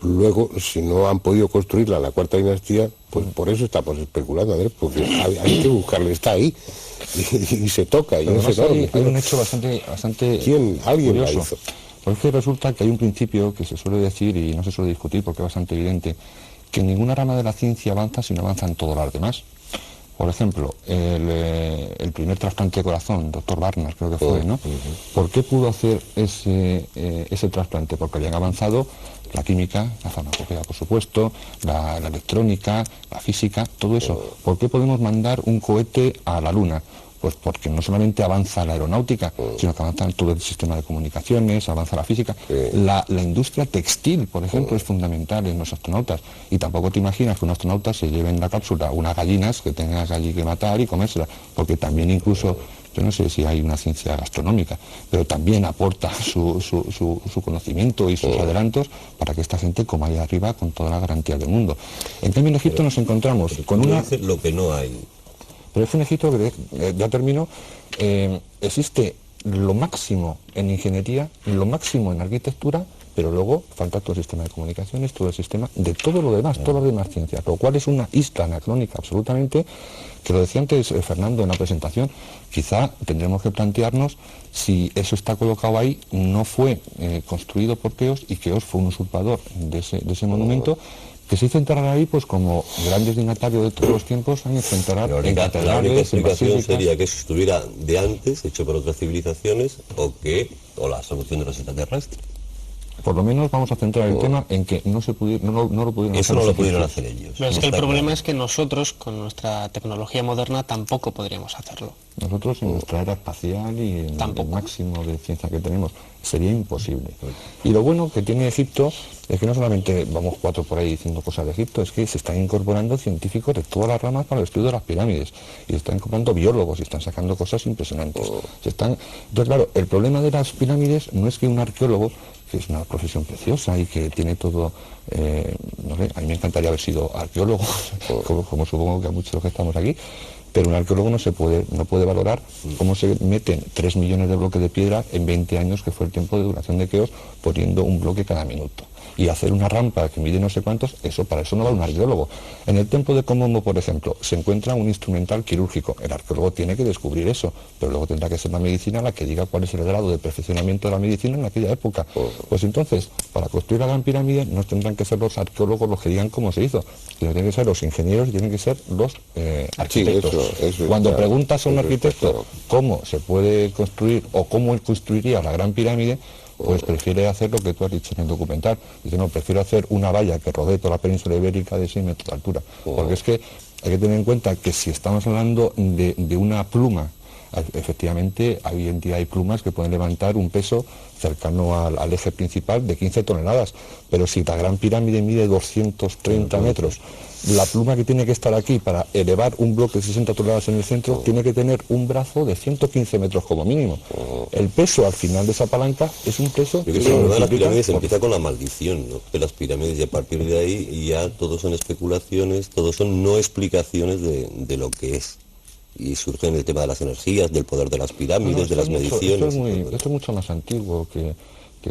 Speaker 1: Luego, si no han podido construirla en la cuarta dinastía, pues por eso estamos especulando, Andrés, porque hay que buscarle, está ahí, y se toca, y no se toca.
Speaker 3: Hay un hecho bastante
Speaker 1: ¿Alguien
Speaker 3: curioso.
Speaker 1: la hizo?
Speaker 3: Porque resulta que hay un principio que se suele decir y no se suele discutir porque es bastante evidente, que ninguna rama de la ciencia avanza si no avanzan todas las demás. Por ejemplo, el primer trasplante de corazón, doctor Barnard creo que fue, ¿no? ¿Por qué pudo hacer ese trasplante? Porque habían avanzado la química, la farmacopea, por supuesto, la electrónica, la física, todo eso. ¿Por qué podemos mandar un cohete a la Luna? Pues porque no solamente avanza la aeronáutica, sino que avanza todo el sistema de comunicaciones, avanza la física. La industria textil, por ejemplo, es fundamental en los astronautas. Y tampoco te imaginas que un astronauta se lleve en la cápsula unas gallinas que tengas allí que matar y comérselas, porque también incluso, yo no sé si hay una ciencia gastronómica, pero también aporta su conocimiento y sus adelantos para que esta gente coma allá arriba con toda la garantía del mundo. En cambio en Egipto nos encontramos con una...
Speaker 2: Lo que no hay.
Speaker 3: Pero es un Egipto que, ya termino, existe lo máximo en ingeniería, lo máximo en arquitectura, pero luego falta todo el sistema de comunicaciones, todo el sistema de todo lo demás, todas las demás ciencias, lo cual es una isla anacrónica absolutamente, que lo decía antes Fernando en la presentación, quizá tendremos que plantearnos si eso está colocado ahí, no fue construido por Keops y Keops fue un usurpador de ese monumento, que se hizo enterrar ahí, pues como grandes dignatarios de todos los tiempos han hecho enterrar en catedrales,
Speaker 2: la única explicación
Speaker 3: en
Speaker 2: sería que eso estuviera de antes, hecho por otras civilizaciones, o la solución de los extraterrestres.
Speaker 3: Por lo menos vamos a centrar el tema en que no lo pudieron hacer.
Speaker 2: Eso no lo pudieron hacer ellos.
Speaker 4: Pero es que el problema es que nosotros, con nuestra tecnología moderna, tampoco podríamos hacerlo.
Speaker 3: Nosotros en nuestra era espacial y en el máximo de ciencia que tenemos, sería imposible. Y lo bueno que tiene Egipto es que no solamente vamos cuatro por ahí diciendo cosas de Egipto, es que se están incorporando científicos de todas las ramas para el estudio de las pirámides, y se están incorporando biólogos y están sacando cosas impresionantes. Entonces claro, el problema de las pirámides no es que un arqueólogo, que es una profesión preciosa y que tiene todo, no sé, a mí me encantaría haber sido arqueólogo, como supongo que a muchos de los que estamos aquí, pero un arqueólogo no puede valorar cómo se meten 3 millones de bloques de piedra en 20 años, que fue el tiempo de duración de Keops, poniendo un bloque cada minuto. Y hacer una rampa que mide no sé cuántos, para eso no va un arqueólogo. En el templo de Komomo, por ejemplo, se encuentra un instrumental quirúrgico. El arqueólogo tiene que descubrir eso, pero luego tendrá que ser la medicina la que diga cuál es el grado de perfeccionamiento de la medicina en aquella época. Pues entonces, para construir la Gran Pirámide no tendrán que ser los arqueólogos los que digan cómo se hizo, sino tienen que ser los ingenieros y tienen que ser los arquitectos. Eso Cuando preguntas a un arquitecto cómo se puede construir o cómo él construiría la Gran Pirámide, pues prefiere hacer lo que tú has dicho en el documental. Dice, no, prefiero hacer una valla que rodee toda la península ibérica de 6 metros de altura. Porque es que hay que tener en cuenta que si estamos hablando de una pluma, efectivamente hoy en día hay plumas que pueden levantar un peso cercano al eje principal de 15 toneladas, pero si la Gran Pirámide mide 230 metros, la pluma que tiene que estar aquí para elevar un bloque de 60 toneladas en el centro tiene que tener un brazo de 115 metros como mínimo. El peso al final de esa palanca es un peso...
Speaker 2: Yo creo que lo de las pirámides empieza con la maldición, ¿no? De las pirámides, y a partir de ahí ya todo son especulaciones, todo son no explicaciones de lo que es. Y surge en el tema de las energías, del poder de las pirámides, de las mediciones.
Speaker 3: Esto es mucho más antiguo que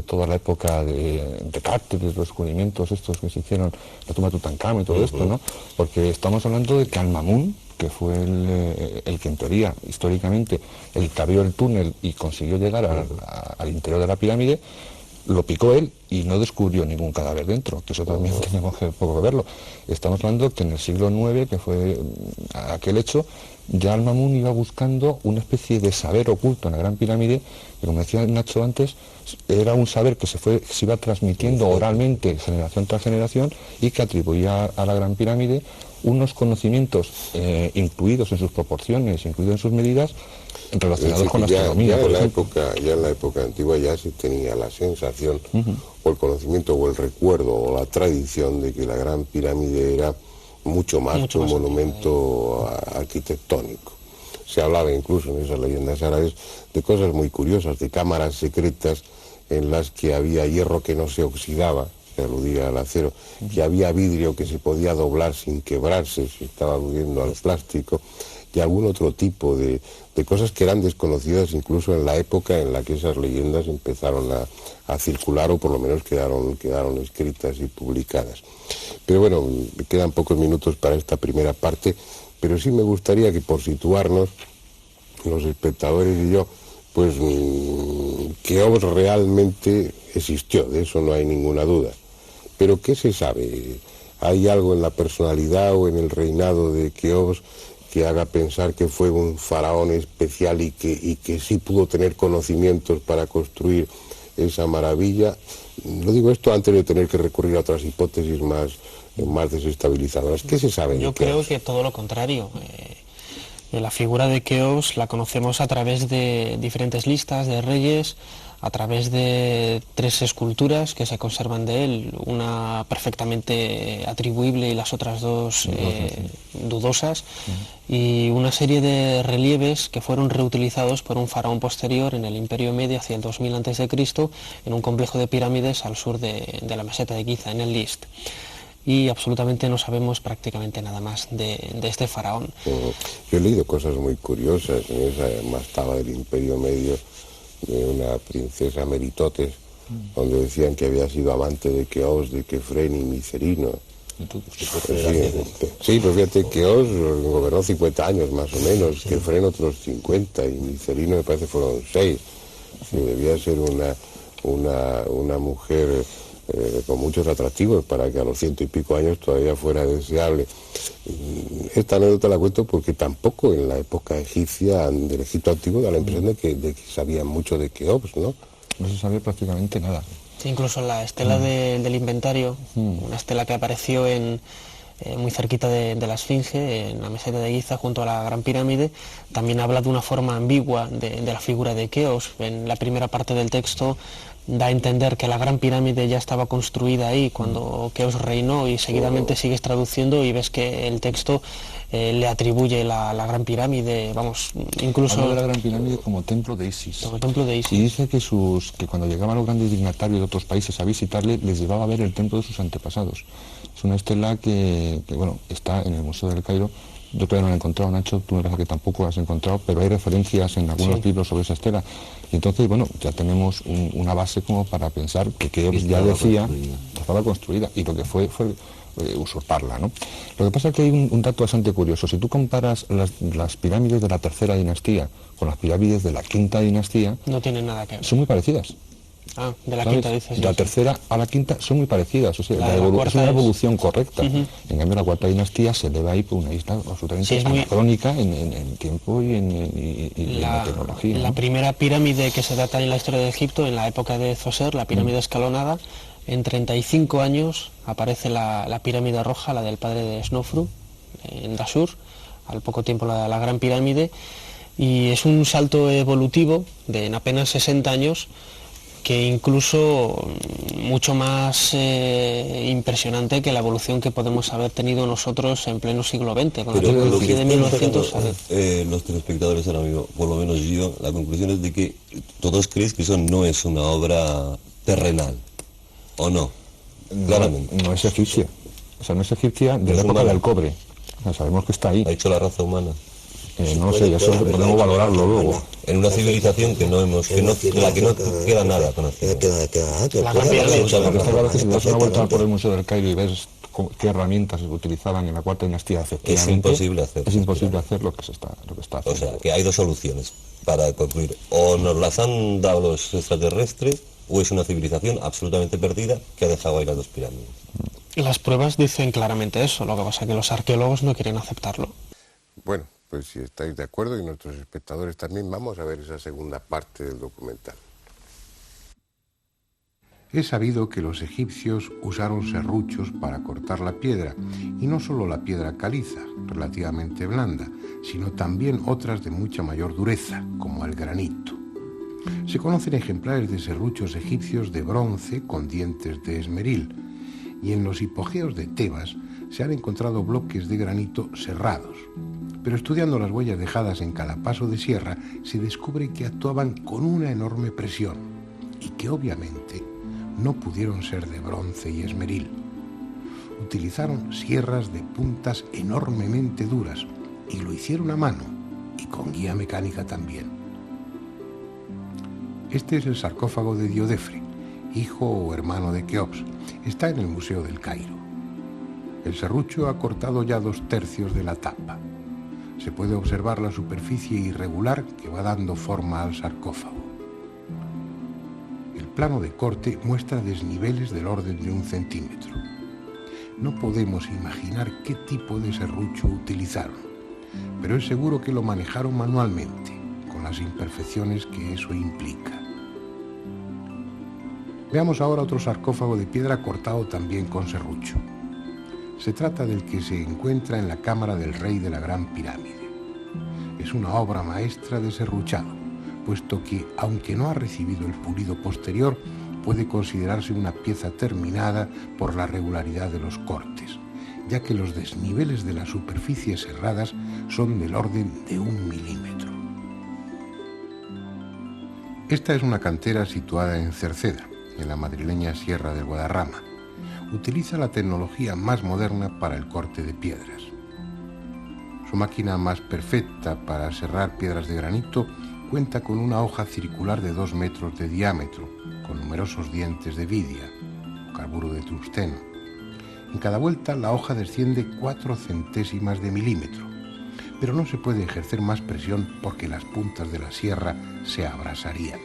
Speaker 3: toda la época de Cárteres, los descubrimientos estos que se hicieron, la tumba de Tutankamón y todo esto, ¿no? Porque estamos hablando de que Al-Mamun, que fue el que en teoría, históricamente, el que abrió el túnel y consiguió llegar al interior de la pirámide, lo picó él y no descubrió ningún cadáver dentro, que eso también tenemos que poco verlo. Estamos hablando que en el siglo IX, que fue aquel hecho, ya Al-Mamun iba buscando una especie de saber oculto en la Gran Pirámide, que como decía Nacho antes, era un saber que se iba transmitiendo oralmente generación tras generación y que atribuía a la Gran Pirámide unos conocimientos incluidos en sus proporciones, incluidos en sus medidas, relacionados con la astronomía.
Speaker 1: Ya en la época antigua ya se tenía la sensación, o el conocimiento, o el recuerdo, o la tradición de que la Gran Pirámide era mucho más que un monumento arquitectónico. Se hablaba incluso en esas leyendas árabes de cosas muy curiosas, de cámaras secretas en las que había hierro que no se oxidaba, se aludía al acero, que había vidrio que se podía doblar sin quebrarse, se estaba aludiendo al plástico, y algún otro tipo de cosas que eran desconocidas incluso en la época en la que esas leyendas empezaron a circular, o por lo menos quedaron escritas y publicadas. Pero bueno, me quedan pocos minutos para esta primera parte, pero sí me gustaría que, por situarnos, los espectadores y yo, pues Keops realmente existió, de eso no hay ninguna duda. Pero ¿qué se sabe? ¿Hay algo en la personalidad o en el reinado de Keops que haga pensar que fue un faraón especial y que sí pudo tener conocimientos para construir esa maravilla? Lo digo esto antes de tener que recurrir a otras hipótesis más desestabilizadoras. ¿Qué se sabe?
Speaker 4: Yo creo que todo lo contrario. La figura de Keops la conocemos a través de diferentes listas de reyes, a través de 3 esculturas que se conservan de él, una perfectamente atribuible y las otras 2 dudosas, y una serie de relieves que fueron reutilizados por un faraón posterior en el Imperio Medio hacia el 2000 a.C. en un complejo de pirámides al sur de la meseta de Giza, en el List. Y absolutamente no sabemos prácticamente nada más de este faraón.
Speaker 1: Yo he leído cosas muy curiosas en esa mastaba del Imperio Medio, de una princesa Meritotes, donde decían que había sido amante de Keops, de Kefren y Micerino. Sí, pues fíjate, Keops gobernó 50 años más o menos, Kefren otros 50, y Micerino me parece fueron 6. Sí, debía ser una mujer con muchos atractivos para que a los 100 y pico años todavía fuera deseable. Esta anécdota la cuento porque tampoco en la época egipcia, del Egipto antiguo, da la impresión de que sabían mucho de Keops, ¿no?
Speaker 3: No se sabía prácticamente nada.
Speaker 4: Sí, incluso la estela del inventario, una estela que apareció muy cerquita de la Esfinge, en la meseta de Giza, junto a la Gran Pirámide, también habla de una forma ambigua de la figura de Keops. En la primera parte del texto da a entender que la Gran Pirámide ya estaba construida ahí cuando Keops reinó, y seguidamente sigues traduciendo y ves que el texto le atribuye la Gran Pirámide, vamos, incluso...
Speaker 3: Habla de la Gran Pirámide como templo de Isis.
Speaker 4: Como templo de Isis.
Speaker 3: Y dice que cuando llegaban los grandes dignatarios de otros países a visitarle, les llevaba a ver el templo de sus antepasados. Es una estela que bueno, está en el Museo del Cairo. Yo todavía no la he encontrado, Nacho, tú me parece que tampoco la has encontrado, pero hay referencias en algunos libros sobre esa estela. Y entonces, bueno, ya tenemos una base como para pensar que Keops ya decía que estaba construida, y lo que fue usurparla, ¿no? Lo que pasa es que hay un dato bastante curioso. Si tú comparas las pirámides de la tercera dinastía con las pirámides de la quinta dinastía,
Speaker 4: no tienen nada que ver.
Speaker 3: Son muy parecidas.
Speaker 4: Ah, de la
Speaker 3: ¿sabes?
Speaker 4: quinta dices.
Speaker 3: De la
Speaker 4: sí.
Speaker 3: tercera a la quinta son muy parecidas, o sea,
Speaker 4: La de la
Speaker 3: es
Speaker 4: cuarta
Speaker 3: una
Speaker 4: es-
Speaker 3: evolución correcta.
Speaker 4: Ujú.
Speaker 3: En cambio, la cuarta dinastía se eleva ahí por una isla absolutamente
Speaker 4: Sí, es muy-
Speaker 3: anacrónica en tiempo y en la tecnología.
Speaker 4: La
Speaker 3: ¿no?
Speaker 4: primera pirámide que se data en la historia de Egipto, en la época de Zoser, la pirámide escalonada, en 35 años aparece la pirámide roja, la del padre de Snofru, en Dashur, al poco tiempo la gran pirámide, y es un salto evolutivo de en apenas 60 años que incluso mucho más impresionante que la evolución que podemos haber tenido nosotros en pleno siglo XX, con la
Speaker 2: Pero lo
Speaker 4: tecnología
Speaker 2: que
Speaker 4: de
Speaker 2: están
Speaker 4: 1900.
Speaker 2: sacando los telespectadores ahora mismo, por lo menos yo, la conclusión es de que todos creéis que eso no es una obra terrenal, ¿o no? Claramente.
Speaker 3: No es egipcia. O sea, no es egipcia de
Speaker 2: No
Speaker 3: la
Speaker 2: es
Speaker 3: época
Speaker 2: humana.
Speaker 3: del cobre. O sea, sabemos que está ahí.
Speaker 2: Ha hecho la raza humana.
Speaker 3: No sé, eso podemos valorarlo luego.
Speaker 2: En una civilización que no hemos, que no, de la que no queda nada conocido.
Speaker 4: La gran pirámide.
Speaker 3: Lo que está claro es que si te das una vuelta por el Museo del Cairo y ves qué herramientas se utilizaban en la cuarta dinastía, efectivamente,
Speaker 2: imposible hacer.
Speaker 3: es imposible hacer lo que se está
Speaker 2: O
Speaker 3: haciendo.
Speaker 2: sea, que hay dos soluciones para concluir. O nos las han dado los extraterrestres, o es una civilización absolutamente perdida que ha dejado ahí las dos pirámides.
Speaker 4: Las pruebas dicen claramente eso, lo que pasa es que los arqueólogos no quieren aceptarlo.
Speaker 1: Bueno, pues si estáis de acuerdo y nuestros espectadores también, vamos a ver esa segunda parte del documental. Es sabido que los egipcios usaron serruchos para cortar la piedra, y no solo la piedra caliza, relativamente blanda, sino también otras de mucha mayor dureza, como el granito. Se conocen ejemplares de serruchos egipcios de bronce con dientes de esmeril, y en los hipogeos de Tebas se han encontrado bloques de granito serrados. Pero estudiando las huellas dejadas en cada paso de sierra, se descubre que actuaban con una enorme presión y que obviamente no pudieron ser de bronce y esmeril. Utilizaron sierras de puntas enormemente duras y lo hicieron a mano y con guía mecánica también. Este es el sarcófago de Diodefre, hijo o hermano de Keops. Está en el Museo del Cairo. El serrucho ha cortado ya 2/3 de la tapa. Se puede observar la superficie irregular que va dando forma al sarcófago. El plano de corte muestra desniveles del orden de 1 centímetro. No podemos imaginar qué tipo de serrucho utilizaron, pero es seguro que lo manejaron manualmente, con las imperfecciones que eso implica. Veamos ahora otro sarcófago de piedra cortado también con serrucho. Se trata del que se encuentra en la cámara del rey de la Gran Pirámide. Es una obra maestra de serruchado, puesto que, aunque no ha recibido el pulido posterior, puede considerarse una pieza terminada por la regularidad de los cortes, ya que los desniveles de las superficies serradas son del orden de 1 milímetro. Esta es una cantera situada en Cerceda, en la madrileña Sierra del Guadarrama. Utiliza la tecnología más moderna para el corte de piedras. Su máquina más perfecta para serrar piedras de granito cuenta con una hoja circular de 2 metros de diámetro, con numerosos dientes de vidia, carburo de tungsteno. En cada vuelta la hoja desciende 4 centésimas de milímetro, pero no se puede ejercer más presión porque las puntas de la sierra se abrasarían.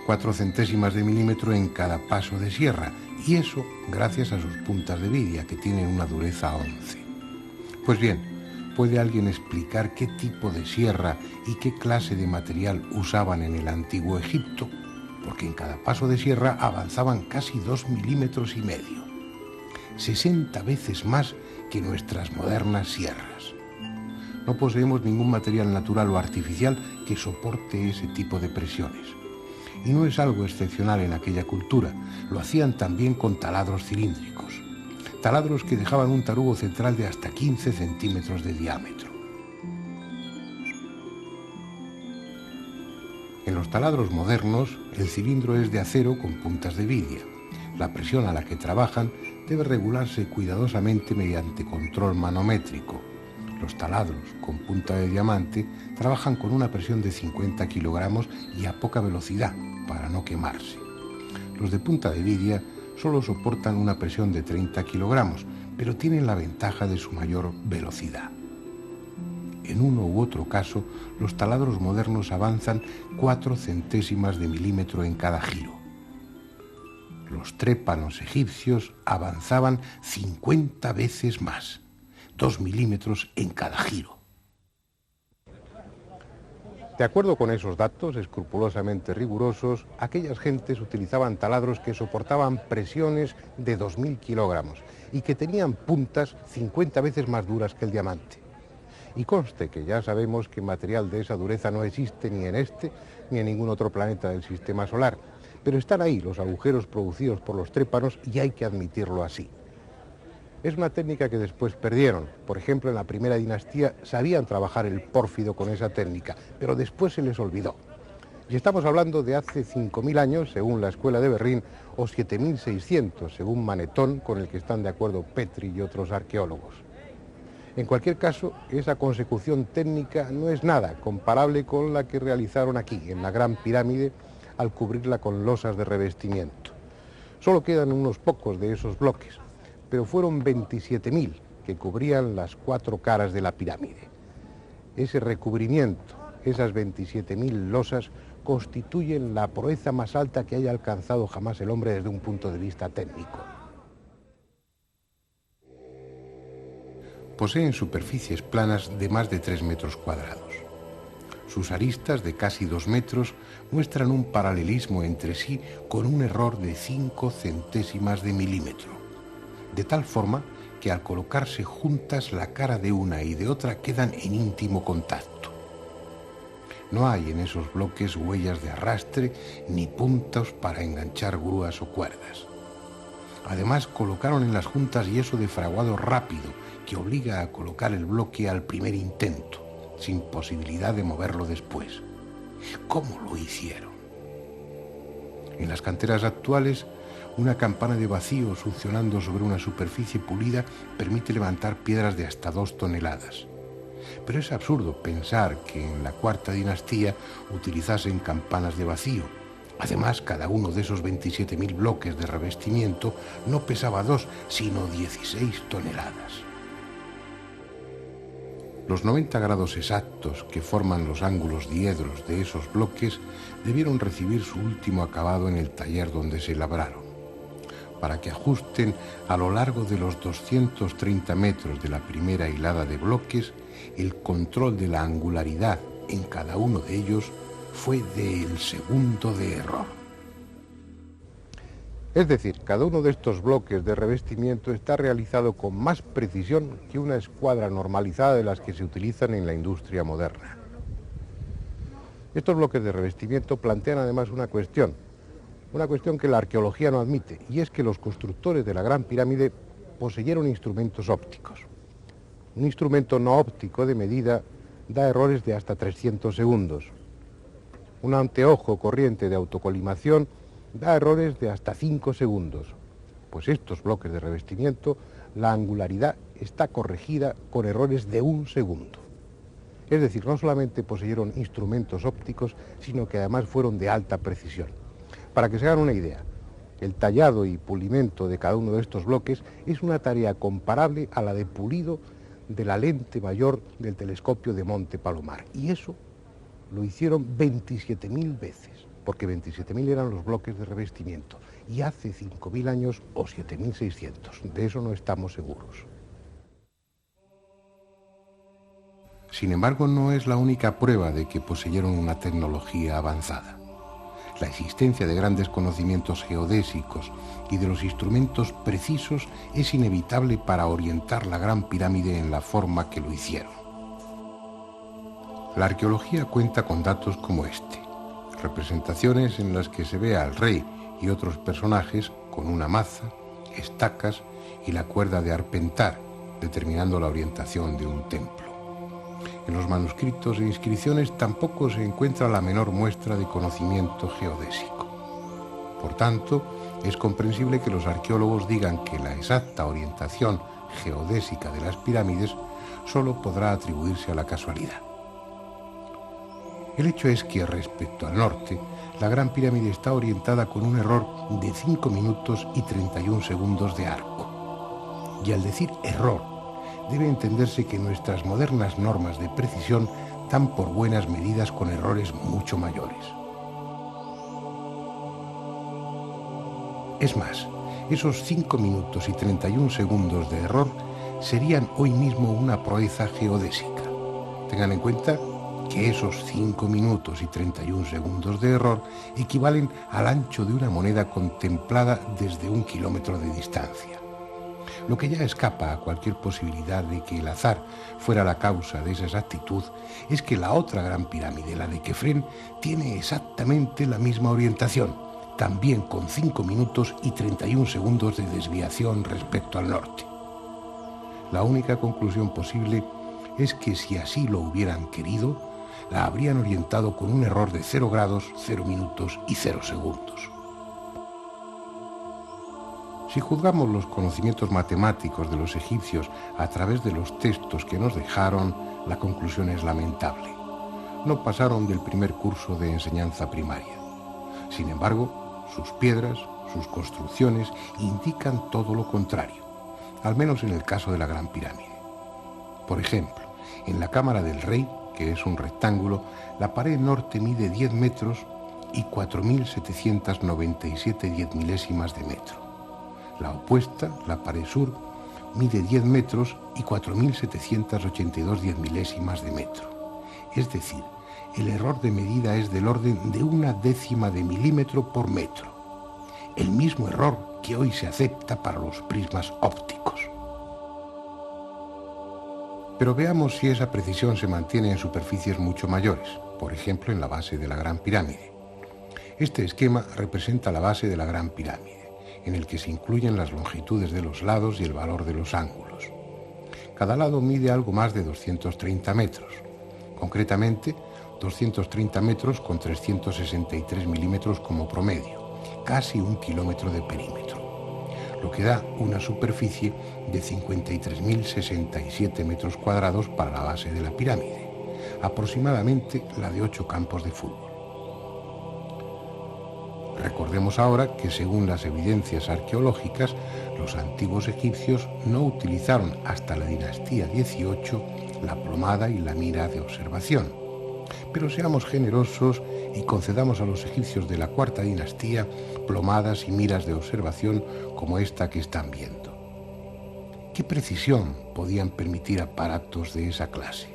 Speaker 1: 4 centésimas de milímetro en cada paso de sierra, y eso gracias a sus puntas de vidia, que tienen una dureza 11. Pues bien, ¿puede alguien explicar qué tipo de sierra y qué clase de material usaban en el antiguo Egipto? Porque en cada paso de sierra avanzaban casi 2,5 milímetros, 60 veces más que nuestras modernas sierras. No poseemos ningún material natural o artificial que soporte ese tipo de presiones. Y no es algo excepcional en aquella cultura, lo hacían también con taladros cilíndricos. Taladros que dejaban un tarugo central de hasta 15 centímetros de diámetro. En los taladros modernos, el cilindro es de acero con puntas de vidia. La presión a la que trabajan debe regularse cuidadosamente mediante control manométrico. Los taladros con punta de diamante trabajan con una presión de 50 kilogramos y a poca velocidad para no quemarse. Los de punta de vidia solo soportan una presión de 30 kilogramos, pero tienen la ventaja de su mayor velocidad. en uno u otro caso, los taladros modernos avanzan 4 centésimas de milímetro en cada giro. Los trépanos egipcios avanzaban 50 veces más, 2 milímetros en cada giro. De acuerdo con esos datos escrupulosamente rigurosos, aquellas gentes utilizaban taladros que soportaban presiones de 2000 kilogramos y que tenían puntas 50 veces más duras que el diamante. Y conste que ya sabemos que material de esa dureza no existe ni en este ni en ningún otro planeta del sistema solar, pero están ahí los agujeros producidos por los trépanos y hay que admitirlo así. Es una técnica que después perdieron. Por ejemplo, en la primera dinastía sabían trabajar el pórfido con esa técnica, pero después se les olvidó. Y estamos hablando de hace 5.000 años, según la Escuela de Berrín, o 7.600, según Manetón, con el que están de acuerdo Petri y otros arqueólogos. En cualquier caso, esa consecución técnica no es nada comparable con la que realizaron aquí, en la Gran Pirámide, al cubrirla con losas de revestimiento. Solo quedan unos pocos de esos bloques, pero fueron 27.000 que cubrían las 4 caras de la pirámide. Ese recubrimiento, esas 27.000 losas, constituyen la proeza más alta que haya alcanzado jamás el hombre desde un punto de vista técnico. Poseen superficies planas de más de 3 metros cuadrados. Sus aristas, de casi 2 metros, muestran un paralelismo entre sí con un error de 5 centésimas de milímetro. De tal forma que al colocarse juntas la cara de una y de otra quedan en íntimo contacto. No hay en esos bloques huellas de arrastre ni puntos para enganchar grúas o cuerdas. Además, colocaron en las juntas yeso de fraguado rápido que obliga a colocar el bloque al primer intento, sin posibilidad de moverlo después. ¿Cómo lo hicieron? En las canteras actuales, una campana de vacío succionando sobre una superficie pulida permite levantar piedras de hasta 2 toneladas. Pero es absurdo pensar que en la cuarta dinastía utilizasen campanas de vacío. Además, cada uno de esos 27.000 bloques de revestimiento no pesaba 2, sino 16 toneladas. Los 90 grados exactos que forman los ángulos diedros de esos bloques debieron recibir su último acabado en el taller donde se labraron, para que ajusten a lo largo de los 230 metros de la primera hilada de bloques. El control de la angularidad en cada uno de ellos fue del segundo de error. Es decir, cada uno de estos bloques de revestimiento está realizado con más precisión que una escuadra normalizada de las que se utilizan en la industria moderna. Estos bloques de revestimiento plantean además una cuestión que la arqueología no admite, y es que los constructores de la Gran Pirámide poseyeron instrumentos ópticos. Un instrumento no óptico de medida da errores de hasta 300 segundos. Un anteojo corriente de autocolimación da errores de hasta 5 segundos. Pues estos bloques de revestimiento, la angularidad está corregida con errores de 1 segundo. Es decir, no solamente poseyeron instrumentos ópticos, sino que además fueron de alta precisión. Para que se hagan una idea, el tallado y pulimento de cada uno de estos bloques es una tarea comparable a la de pulido de la lente mayor del telescopio de Monte Palomar. Y eso lo hicieron 27.000 veces, porque 27.000 eran los bloques de revestimiento, y hace 5.000 años o 7.600, de eso no estamos seguros. Sin embargo, no es la única prueba de que poseyeron una tecnología avanzada. La existencia de grandes conocimientos geodésicos y de los instrumentos precisos es inevitable para orientar la Gran Pirámide en la forma que lo hicieron. La arqueología cuenta con datos como este: representaciones en las que se ve al rey y otros personajes con una maza, estacas y la cuerda de arpentar, determinando la orientación de un templo. En los manuscritos e inscripciones tampoco se encuentra la menor muestra de conocimiento geodésico. Por tanto, es comprensible que los arqueólogos digan que la exacta orientación geodésica de las pirámides solo podrá atribuirse a la casualidad. El hecho es que, respecto al norte, la Gran Pirámide está orientada con un error de 5 minutos y 31 segundos de arco. Y al decir error, debe entenderse que nuestras modernas normas de precisión dan por buenas medidas con errores mucho mayores. Es más, esos 5 minutos y 31 segundos de error serían hoy mismo una proeza geodésica. Tengan en cuenta que esos 5 minutos y 31 segundos de error equivalen al ancho de una moneda contemplada desde 1 kilómetro de distancia. Lo que ya escapa a cualquier posibilidad de que el azar fuera la causa de esa exactitud es que la otra gran pirámide, la de Kefren, tiene exactamente la misma orientación, también con 5 minutos y 31 segundos de desviación respecto al norte. La única conclusión posible es que si así lo hubieran querido, la habrían orientado con un error de 0 grados, 0 minutos y 0 segundos. Si juzgamos los conocimientos matemáticos de los egipcios a través de los textos que nos dejaron, la conclusión es lamentable. No pasaron del primer curso de enseñanza primaria. Sin embargo, sus piedras, sus construcciones indican todo lo contrario, al menos en el caso de la Gran Pirámide. Por ejemplo, en la Cámara del Rey, que es un rectángulo, la pared norte mide 10 metros y 4.797 diezmilésimas de metro. La opuesta, la pared sur, mide 10 metros y 4.782 diezmilésimas de metro. Es decir, el error de medida es del orden de 1/10 de milímetro por metro. El mismo error que hoy se acepta para los prismas ópticos. Pero veamos si esa precisión se mantiene en superficies mucho mayores, por ejemplo en la base de la Gran Pirámide. Este esquema representa la base de la Gran Pirámide, en el que se incluyen las longitudes de los lados y el valor de los ángulos. Cada lado mide algo más de 230 metros, concretamente 230 metros con 363 milímetros como promedio, casi 1 kilómetro de perímetro, lo que da una superficie de 53.067 metros cuadrados para la base de la pirámide, aproximadamente la de 8 campos de fútbol. Recordemos ahora que según las evidencias arqueológicas, los antiguos egipcios no utilizaron hasta la dinastía XVIII la plomada y la mira de observación. Pero seamos generosos y concedamos a los egipcios de la cuarta dinastía plomadas y miras de observación como esta que están viendo. ¿Qué precisión podían permitir aparatos de esa clase?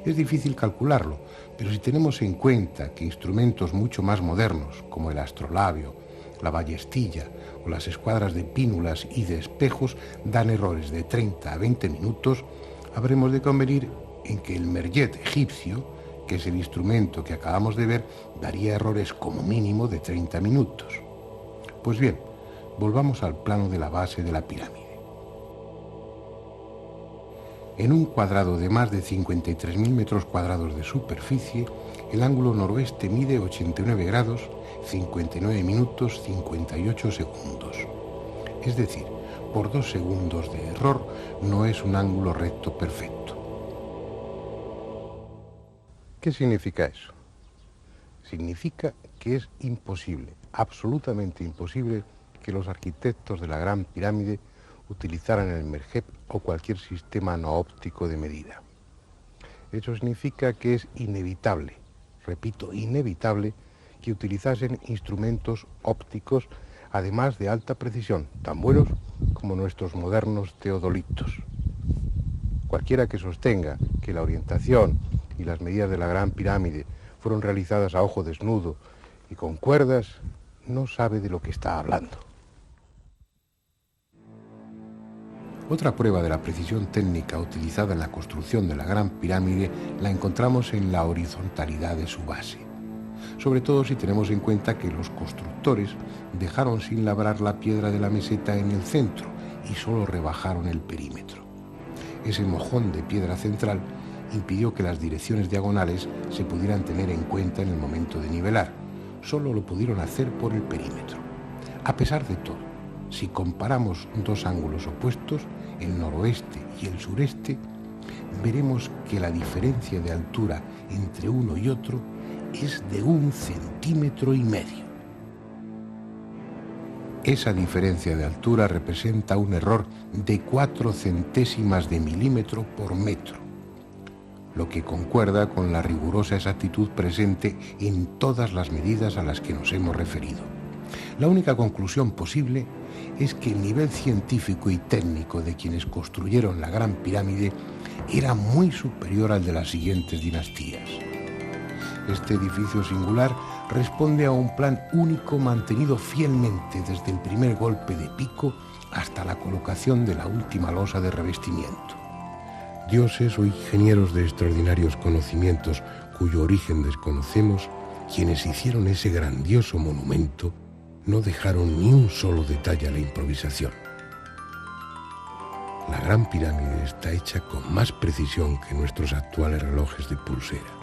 Speaker 1: Es difícil calcularlo, pero si tenemos en cuenta que instrumentos mucho más modernos, como el astrolabio, la ballestilla o las escuadras de pínulas y de espejos, dan errores de 30 a 20 minutos, habremos de convenir en que el merjet egipcio, que es el instrumento que acabamos de ver, daría errores como mínimo de 30 minutos. Pues bien, volvamos al plano de la base de la pirámide. En un cuadrado de más de 53.000 metros cuadrados de superficie, el ángulo noroeste mide 89 grados, 59 minutos, 58 segundos. Es decir, por 2 segundos de error no es un ángulo recto perfecto. ¿Qué significa eso? Significa que es imposible, absolutamente imposible, que los arquitectos de la Gran Pirámide utilizaran el merjet o cualquier sistema no óptico de medida. Eso significa que es inevitable, repito, inevitable, que utilizasen instrumentos ópticos, además de alta precisión, tan buenos como nuestros modernos teodolitos. Cualquiera que sostenga que la orientación y las medidas de la Gran Pirámide fueron realizadas a ojo desnudo y con cuerdas, no sabe de lo que está hablando. Otra prueba de la precisión técnica utilizada en la construcción de la Gran Pirámide la encontramos en la horizontalidad de su base, sobre todo si tenemos en cuenta que los constructores dejaron sin labrar la piedra de la meseta en el centro y solo rebajaron el perímetro. Ese mojón de piedra central impidió que las direcciones diagonales se pudieran tener en cuenta en el momento de nivelar. Solo lo pudieron hacer por el perímetro. A pesar de todo, si comparamos 2 ángulos opuestos, el noroeste y el sureste, veremos que la diferencia de altura entre uno y otro es de 1,5 centímetros. Esa diferencia de altura representa un error de 4 centésimas de milímetro por metro, lo que concuerda con la rigurosa exactitud presente en todas las medidas a las que nos hemos referido. La única conclusión posible es que el nivel científico y técnico de quienes construyeron la Gran Pirámide era muy superior al de las siguientes dinastías. Este edificio singular responde a un plan único mantenido fielmente desde el primer golpe de pico hasta la colocación de la última losa de revestimiento. Dioses o ingenieros de extraordinarios conocimientos cuyo origen desconocemos, quienes hicieron ese grandioso monumento, no dejaron ni un solo detalle a la improvisación. La Gran Pirámide está hecha con más precisión que nuestros actuales relojes de pulsera.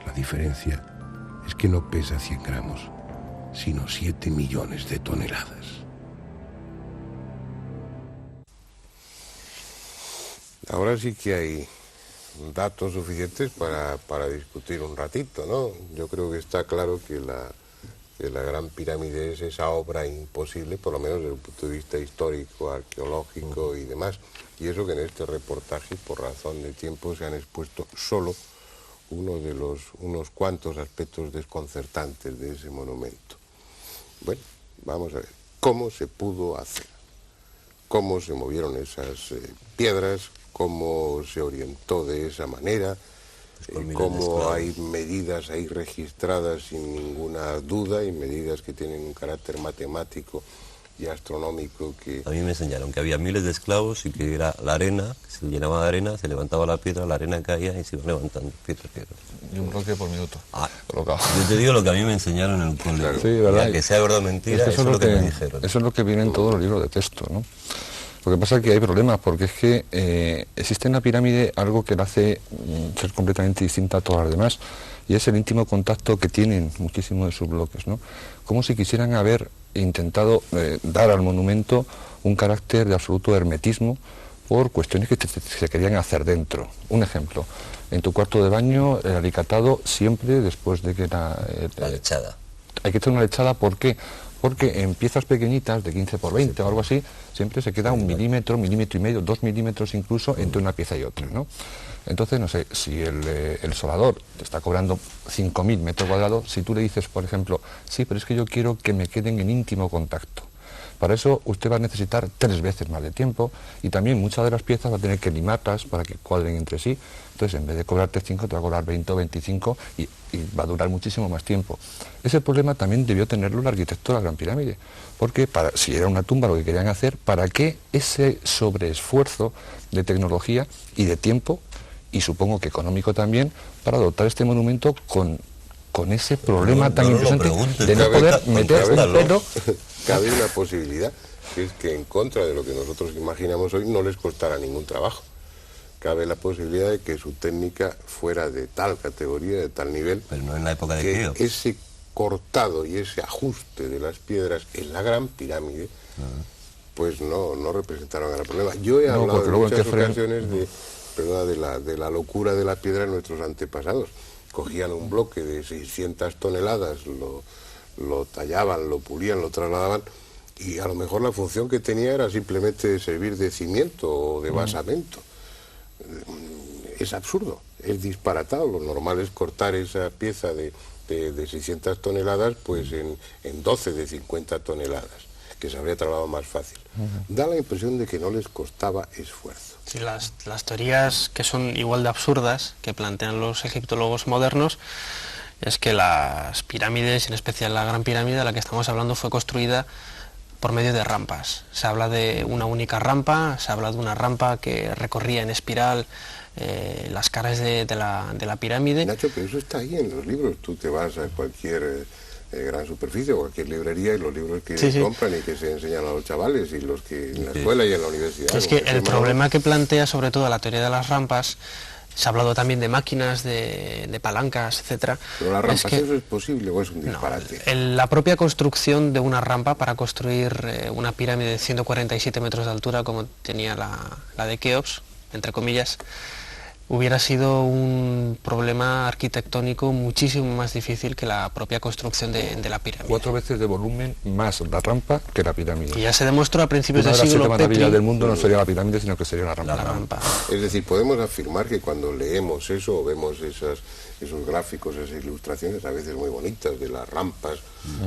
Speaker 1: La diferencia es que no pesa 100 gramos, sino 7 millones de toneladas. Ahora sí que hay datos suficientes para discutir un ratito, ¿no? Yo creo que está claro que la Gran Pirámide es esa obra imposible, por lo menos desde el punto de vista histórico, arqueológico y demás. Y eso que en este reportaje, por razón de tiempo, se han expuesto solo unos cuantos aspectos desconcertantes de ese monumento. Bueno, vamos a ver, ¿cómo se pudo hacer? ¿Cómo se movieron esas piedras? ¿Cómo se orientó de esa manera? Cómo hay medidas ahí registradas sin ninguna duda y medidas que tienen un carácter matemático y astronómico que...
Speaker 2: A mí me enseñaron que había miles de esclavos y que era la arena, que se llenaba de arena, se levantaba la piedra, la arena caía y se iba levantando piedra.
Speaker 6: Y un bloque por minuto.
Speaker 2: Yo te digo lo que a mí me enseñaron en el colegio.
Speaker 3: Claro. Sí, ¿verdad?
Speaker 2: Que sea verdad o mentira, eso es lo que me dijeron.
Speaker 3: Eso es lo que viene en todos los libros de texto, ¿no? Lo que pasa es que hay problemas, porque es que existe en la pirámide algo que la hace ser completamente distinta a todas las demás, y es el íntimo contacto que tienen muchísimos de sus bloques, ¿no? Como si quisieran haber intentado dar al monumento un carácter de absoluto hermetismo por cuestiones que se querían hacer dentro. Un ejemplo, en tu cuarto de baño, el alicatado siempre después de que la
Speaker 2: lechada.
Speaker 3: Hay que echar una lechada, ¿por qué? Porque en piezas pequeñitas, de 15 por 20 o algo así, siempre se queda 1 milímetro, 1,5 milímetros, 2 milímetros incluso entre una pieza y otra, ¿no? Entonces, no sé, si el soldador te está cobrando 5.000 metros cuadrados, si tú le dices, por ejemplo, sí, pero es que yo quiero que me queden en íntimo contacto. Para eso usted va a necesitar 3 veces más de tiempo y también muchas de las piezas va a tener que limarlas para que cuadren entre sí. Entonces, en vez de cobrarte 5, te va a cobrar 20 o 25 y va a durar muchísimo más tiempo. Ese problema también debió tenerlo el arquitecto de la Gran Pirámide, porque si era una tumba lo que querían hacer, ¿para qué ese sobreesfuerzo de tecnología y de tiempo, y supongo que económico también, para dotar este monumento con ese problema tan impresionante de no poder meter un pelo?
Speaker 1: Cabe una posibilidad, que es que en contra de lo que nosotros imaginamos hoy no les costara ningún trabajo. Cabe la posibilidad de que su técnica fuera de tal categoría, de tal nivel,
Speaker 2: pero no en la época de
Speaker 1: que
Speaker 2: Keops.
Speaker 1: Ese cortado y ese ajuste de las piedras en la Gran Pirámide, pues no representaron gran problema. Yo he hablado en muchas ocasiones de la locura de la piedra de nuestros antepasados. Cogían un bloque de 600 toneladas, lo tallaban, lo pulían, lo trasladaban, y a lo mejor la función que tenía era simplemente servir de cimiento o de basamento. Es absurdo, es disparatado. Lo normal es cortar esa pieza de 600 toneladas pues en 12 de 50 toneladas, que se habría trabajado más fácil. Da la impresión de que no les costaba esfuerzo.
Speaker 4: Sí, las teorías que son igual de absurdas que plantean los egiptólogos modernos es que las pirámides, en especial la Gran Pirámide de la que estamos hablando, fue construida por medio de rampas. Se habla de una única rampa, se habla de una rampa que recorría en espiral las caras de la pirámide.
Speaker 1: Nacho, pero eso está ahí en los libros. Tú te vas a cualquier gran superficie o cualquier librería y los libros que compran y que se enseñan a los chavales y los que en la escuela y en la universidad.
Speaker 4: Es que el problema que plantea sobre todo la teoría de las rampas, se ha hablado también de máquinas, de palancas, etcétera.
Speaker 1: Pero las rampas, ¿eso es posible o es un disparate?
Speaker 4: No, la propia construcción de una rampa para construir una pirámide de 147 metros de altura, como tenía la de Keops, entre comillas, hubiera sido un problema arquitectónico muchísimo más difícil que la propia construcción de la pirámide.
Speaker 6: 4 veces de volumen más la rampa que la pirámide.
Speaker 4: Y ya se demostró a principios
Speaker 6: Una
Speaker 4: del
Speaker 6: de las 7
Speaker 4: siglo
Speaker 6: maravillas
Speaker 4: Petri,
Speaker 6: del mundo no sería la pirámide, sino que sería la rampa.
Speaker 4: la rampa.
Speaker 1: Es decir, podemos afirmar que cuando leemos eso o vemos esos gráficos, esas ilustraciones a veces muy bonitas de las rampas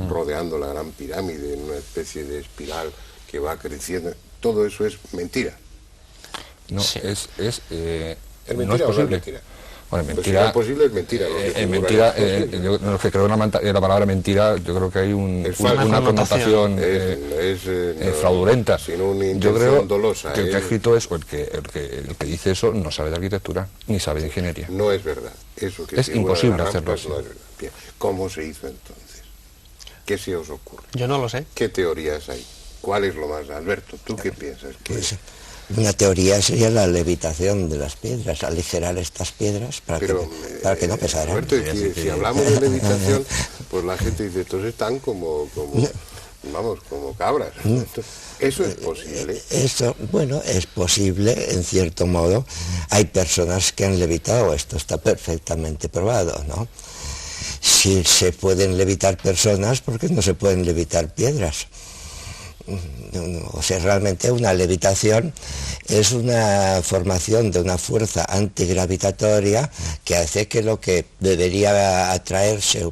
Speaker 1: rodeando la gran pirámide en una especie de espiral que va creciendo, todo eso es mentira.
Speaker 6: No,
Speaker 4: Sí.
Speaker 1: ¿Es mentira
Speaker 6: no es
Speaker 1: o no es
Speaker 6: posible.
Speaker 1: mentira?
Speaker 6: Bueno,
Speaker 1: Pues
Speaker 6: mentira,
Speaker 1: si no es posible, es mentira. Lo que
Speaker 6: es
Speaker 1: figura
Speaker 6: mentira,
Speaker 1: es posible.
Speaker 6: yo no, que creo la palabra mentira, yo creo que hay
Speaker 1: Es falsa.
Speaker 6: una connotación
Speaker 1: no,
Speaker 6: fraudulenta.
Speaker 1: Sino una
Speaker 6: Yo
Speaker 1: intención
Speaker 6: creo
Speaker 1: dolosa.
Speaker 6: que el que ha escrito eso, el que dice eso, no sabe de arquitectura, ni sabe de ingeniería.
Speaker 1: No es verdad. Eso que
Speaker 6: Es
Speaker 1: figura
Speaker 6: imposible
Speaker 1: en las
Speaker 6: hacerlo
Speaker 1: rampas
Speaker 6: así.
Speaker 1: no es verdad. Bien. ¿Cómo se hizo entonces? ¿Qué se os ocurre?
Speaker 4: Yo no lo sé.
Speaker 1: ¿Qué teorías hay? ¿Cuál es lo más? Alberto, ¿tú qué piensas?
Speaker 5: Pues, una teoría sería la levitación de las piedras, aligerar estas piedras para que no pesaran.
Speaker 1: Alberto, si hablamos de levitación, pues la gente dice, estos están como cabras. Eso es posible.
Speaker 5: Esto, bueno, es posible en cierto modo. Hay personas que han levitado, esto está perfectamente probado, ¿no? Si se pueden levitar personas, ¿por qué no se pueden levitar piedras? O sea, realmente una levitación es una formación de una fuerza antigravitatoria que hace que lo que debería atraerse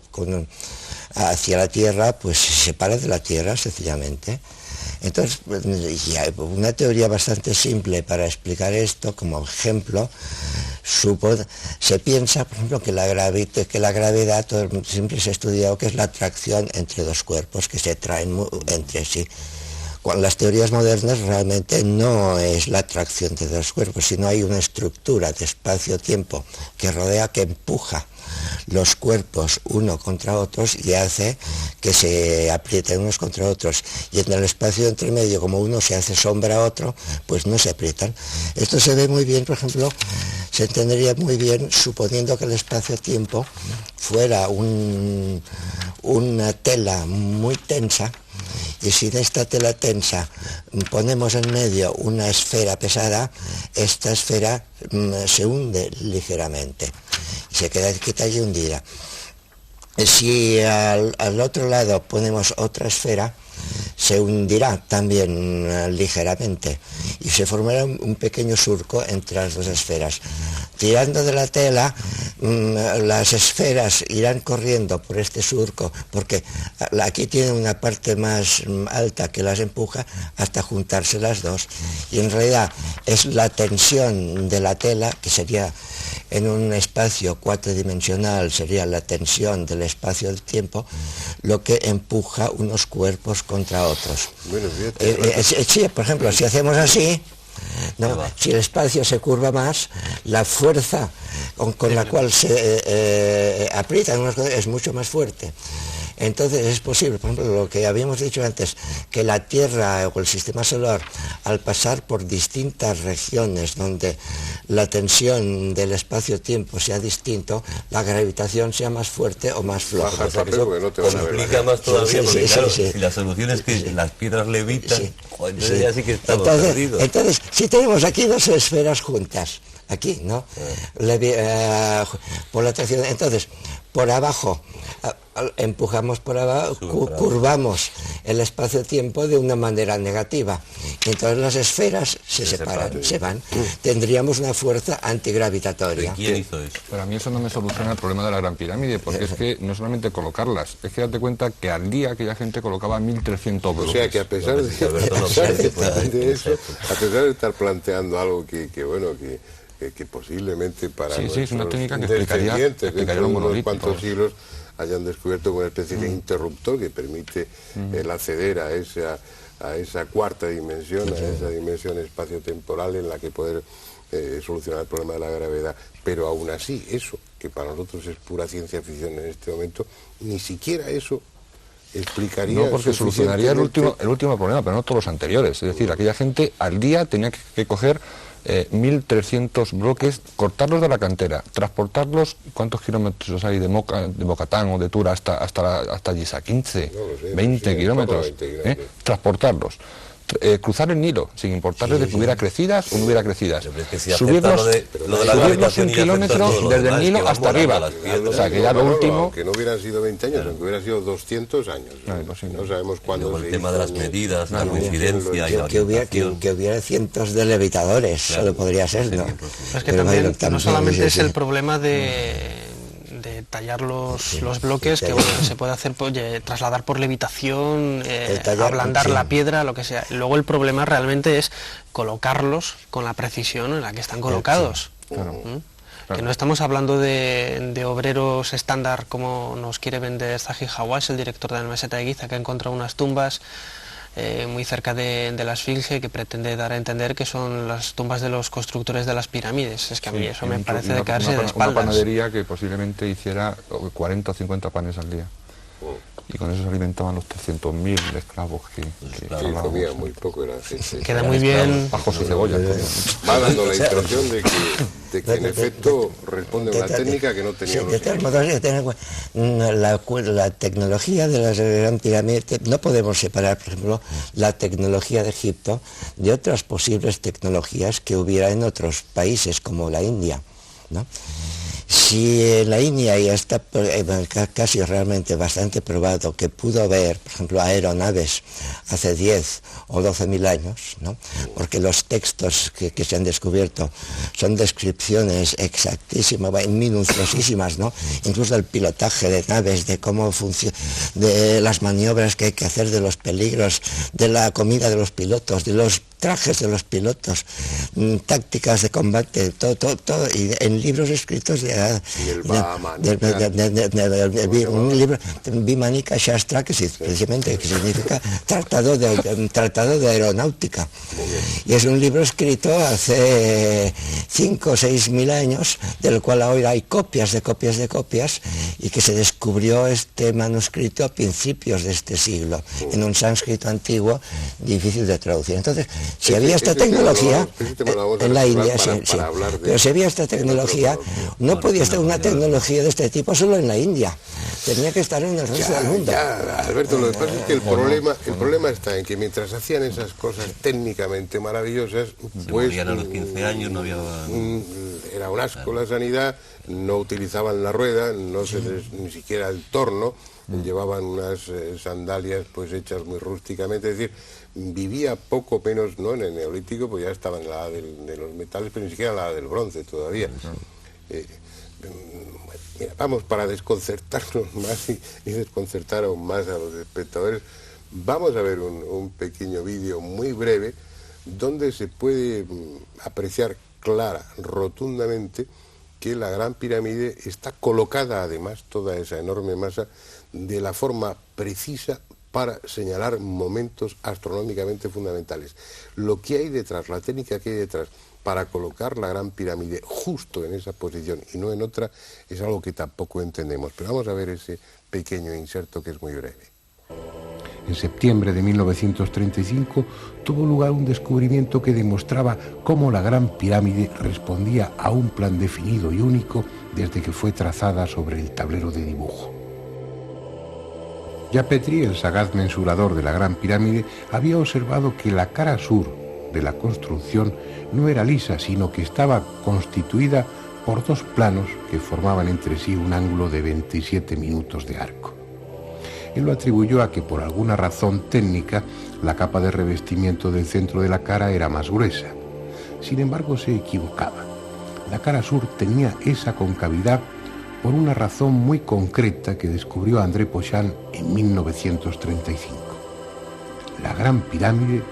Speaker 5: hacia la Tierra, pues se separa de la Tierra sencillamente. Entonces, una teoría bastante simple para explicar esto, como ejemplo, se piensa, por ejemplo, que la gravedad, siempre se ha estudiado que es la atracción entre dos cuerpos que se atraen entre sí. Con las teorías modernas realmente no es la atracción de dos cuerpos, sino hay una estructura de espacio-tiempo que rodea, que empuja los cuerpos uno contra otros y hace que se aprieten unos contra otros. Y en el espacio entre medio, como uno se hace sombra a otro, pues no se aprietan. Esto se ve muy bien, por ejemplo, se entendería muy bien suponiendo que el espacio-tiempo fuera una tela muy tensa, y si en esta tela tensa ponemos en medio una esfera pesada, esta esfera se hunde ligeramente y se queda quieta y hundida. Si al otro lado ponemos otra esfera, se hundirá también ligeramente y se formará un pequeño surco entre las dos esferas. Tirando de la tela, las esferas irán corriendo por este surco, porque aquí tienen una parte más alta que las empuja hasta juntarse las dos. Y en realidad es la tensión de la tela, que sería en un espacio cuatridimensional, sería la tensión del espacio del tiempo, lo que empuja unos cuerpos contra otros.
Speaker 1: Bueno, fíjate,
Speaker 5: Sí, por ejemplo, si hacemos así, ¿no? Si el espacio se curva más, la fuerza con la cual se aprietan unas cosas es mucho más fuerte. Entonces es posible, por ejemplo, lo que habíamos dicho antes, que la Tierra o el sistema solar, al pasar por distintas regiones donde la tensión del espacio-tiempo sea distinto, la gravitación sea más fuerte o más floja.
Speaker 1: baja el papel porque no te van a ver.
Speaker 2: Complica más todavía,
Speaker 5: Sí,
Speaker 2: porque
Speaker 5: sí,
Speaker 2: claro,
Speaker 5: sí.
Speaker 2: si la solución es que las piedras levitan,
Speaker 5: Sí,
Speaker 2: entonces
Speaker 5: sí.
Speaker 2: ya sí que estamos perdidos.
Speaker 5: Entonces, si tenemos aquí dos esferas juntas, aquí, ¿no? Por la atracción, entonces, por abajo, empujamos por abajo, curvamos el espacio-tiempo de una manera negativa. Entonces las esferas se separan, se van. Tendríamos una fuerza antigravitatoria.
Speaker 2: ¿Quién hizo eso?
Speaker 6: Pero a mí eso no me soluciona el problema de la Gran Pirámide, porque es que no solamente colocarlas, es que date cuenta que al día aquella gente colocaba 1.300 bloques.
Speaker 1: O sea que a pesar
Speaker 2: No,
Speaker 1: de,
Speaker 2: si Alberto no
Speaker 1: a pesar
Speaker 2: sabe,
Speaker 1: de-
Speaker 2: pues,
Speaker 1: de eso, a pesar de estar planteando algo que posiblemente para
Speaker 6: Sí, sí, es una
Speaker 1: nuestros
Speaker 6: técnica que explicaría
Speaker 1: descendientes dentro de
Speaker 6: los
Speaker 1: unos
Speaker 6: monolitos.
Speaker 1: cuantos siglos hayan descubierto una especie de interruptor que permite el acceder a esa cuarta dimensión, a esa dimensión espacio-temporal en la que poder solucionar el problema de la gravedad. Pero aún así, eso, que para nosotros es pura ciencia ficción en este momento, ni siquiera eso explicaría.
Speaker 6: No, porque solucionaría el
Speaker 1: suficientemente-
Speaker 6: último problema, pero no todos los anteriores. Es decir, aquella gente al día tenía que coger 1.300 bloques, cortarlos de la cantera, transportarlos, ¿cuántos kilómetros hay de Mocatán o de Tura hasta Giza? 15,
Speaker 1: No lo sé,
Speaker 6: 20
Speaker 1: sí,
Speaker 6: kilómetros,
Speaker 1: poco, 20 kilómetros.
Speaker 6: transportarlos, cruzar el Nilo, sin importarles de que hubiera crecidas o no hubiera crecidas.
Speaker 2: Pero es que si
Speaker 6: Subirnos,
Speaker 2: lo de la
Speaker 6: subirnos
Speaker 2: gravitación
Speaker 6: un
Speaker 2: y afecta
Speaker 6: kilómetro
Speaker 2: todo lo
Speaker 6: desde
Speaker 2: demás,
Speaker 6: el
Speaker 2: que
Speaker 6: Nilo
Speaker 2: van
Speaker 6: hasta
Speaker 2: volando
Speaker 6: arriba.
Speaker 2: las piedras.
Speaker 6: O sea, que ya lo último...
Speaker 1: Que no hubieran sido 20 años, aunque hubieran sido 200 años. No sabemos cuándo.
Speaker 2: Luego el tema de las medidas, la coincidencia y la
Speaker 5: que
Speaker 2: orientación.
Speaker 5: hubiera cientos de levitadores,
Speaker 2: Claro,
Speaker 5: solo podría ser, ¿no?
Speaker 4: Es que
Speaker 5: Pero
Speaker 4: también,
Speaker 5: bueno,
Speaker 4: no solamente
Speaker 5: sí,
Speaker 4: es
Speaker 5: sí.
Speaker 4: el problema de tallar los bloques, que bueno, que se puede hacer trasladar por levitación, ablandar la piedra, lo que sea. Luego el problema realmente es colocarlos con la precisión en la que están colocados. Que no estamos hablando de obreros estándar como nos quiere vender Zahi Hawass, el director de la Meseta de Giza, que ha encontrado unas tumbas muy cerca de la Esfinge, que pretende dar a entender que son las tumbas de los constructores de las pirámides. Es que a mí eso me parece de caerse de espaldas.
Speaker 6: Una panadería que posiblemente hiciera 40 o 50 panes al día. Y con eso se alimentaban los 300.000 esclavos que
Speaker 1: comía muy poco la gente.
Speaker 4: Queda muy bien.
Speaker 6: Bajos y cebolla.
Speaker 1: Va dando la impresión de que en efecto responde a una técnica que no tenía.
Speaker 5: De todas modos, hay que tener la tecnología de las Gran Pirámide, no podemos separar, por ejemplo, la tecnología de Egipto de otras posibles tecnologías que hubiera en otros países como la India, ¿no? Si en la India ya está casi realmente bastante probado que pudo haber, por ejemplo, aeronaves hace 10 o 12.000 años, ¿no? Porque los textos que se han descubierto son descripciones exactísimas, minuciosísimas, ¿no? Incluso del pilotaje de naves, de cómo funciona, de las maniobras que hay que hacer, de los peligros, de la comida de los pilotos, de los trajes de los pilotos, tácticas de combate, todo, y en libros escritos un libro, Vimanika Shastra, que precisamente significa tratado de aeronáutica. Y es un libro escrito hace 5 o 6.000 años, del cual ahora hay copias, y que se descubrió este manuscrito a principios de este siglo, en un sánscrito antiguo, difícil de traducir. Entonces, si había esta tecnología en la India, pero si había esta tecnología, no podía estar una tecnología de este tipo solo en la India, tenía que estar en el resto del mundo.
Speaker 1: Alberto, lo que pasa es que el problema está en que mientras hacían esas cosas técnicamente maravillosas, pues
Speaker 2: a los 15 años no había...
Speaker 1: era un asco la sanidad, no utilizaban la rueda, ni siquiera el torno, llevaban unas sandalias pues hechas muy rústicamente, es decir, vivía poco menos, no en el Neolítico, pues ya estaba en la edad de los metales, pero ni siquiera en la edad del bronce todavía. Mira, vamos, para desconcertarnos más y desconcertar aún más a los espectadores, vamos a ver un pequeño vídeo muy breve donde se puede apreciar rotundamente que la Gran Pirámide está colocada, además, toda esa enorme masa, de la forma precisa para señalar momentos astronómicamente fundamentales. Lo que hay detrás, la técnica que hay detrás para colocar la Gran Pirámide justo en esa posición y no en otra, es algo que tampoco entendemos. Pero vamos a ver ese pequeño inserto que es muy breve.
Speaker 7: En septiembre de 1935 tuvo lugar un descubrimiento que demostraba cómo la Gran Pirámide respondía a un plan definido y único desde que fue trazada sobre el tablero de dibujo. Yapetri, el sagaz mensurador de la Gran Pirámide, había observado que la cara sur de la construcción no era lisa, sino que estaba constituida por dos planos que formaban entre sí un ángulo de 27 minutos de arco. Él lo atribuyó a que por alguna razón técnica la capa de revestimiento del centro de la cara era más gruesa. Sin embargo, se equivocaba. La cara sur tenía esa concavidad por una razón muy concreta que descubrió André Pochon en 1935. La Gran Pirámide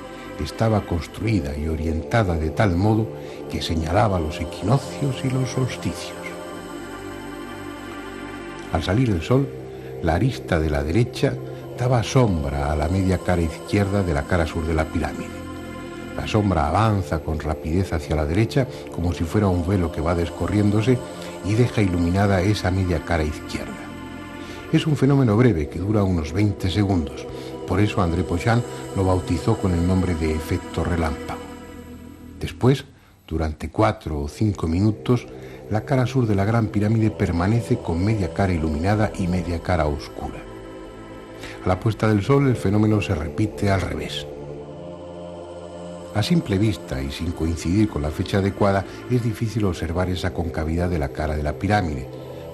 Speaker 7: estaba construida y orientada de tal modo que señalaba los equinoccios y los solsticios. Al salir el sol, la arista de la derecha daba sombra a la media cara izquierda de la cara sur de la pirámide. La sombra avanza con rapidez hacia la derecha como si fuera un velo que va descorriéndose y deja iluminada esa media cara izquierda. Es un fenómeno breve que dura unos 20 segundos. Por eso André Pochon lo bautizó con el nombre de efecto relámpago. Después, durante 4 o 5 minutos, la cara sur de la Gran Pirámide permanece con media cara iluminada y media cara oscura. A la puesta del sol el fenómeno se repite al revés. A simple vista y sin coincidir con la fecha adecuada es difícil observar esa concavidad de la cara de la pirámide,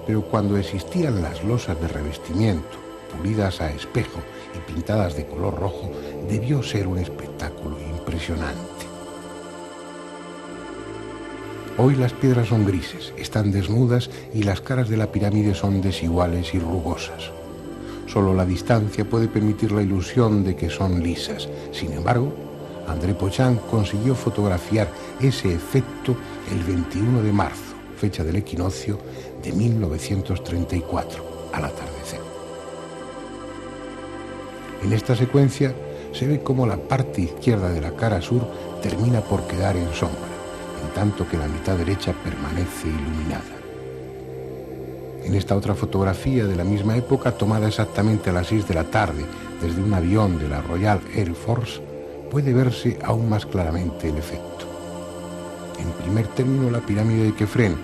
Speaker 7: pero cuando existían las losas de revestimiento, pulidas a espejo y pintadas de color rojo, debió ser un espectáculo impresionante. Hoy las piedras son grises, están desnudas y las caras de la pirámide son desiguales y rugosas. Solo la distancia puede permitir la ilusión de que son lisas. Sin embargo, André Pochán consiguió fotografiar ese efecto el 21 de marzo, fecha del equinoccio de 1934, al atardecer. En esta secuencia se ve cómo la parte izquierda de la cara sur termina por quedar en sombra, en tanto que la mitad derecha permanece iluminada. En esta otra fotografía de la misma época, tomada exactamente a las 6 de la tarde desde un avión de la Royal Air Force, puede verse aún más claramente el efecto. En primer término, la pirámide de Kefren,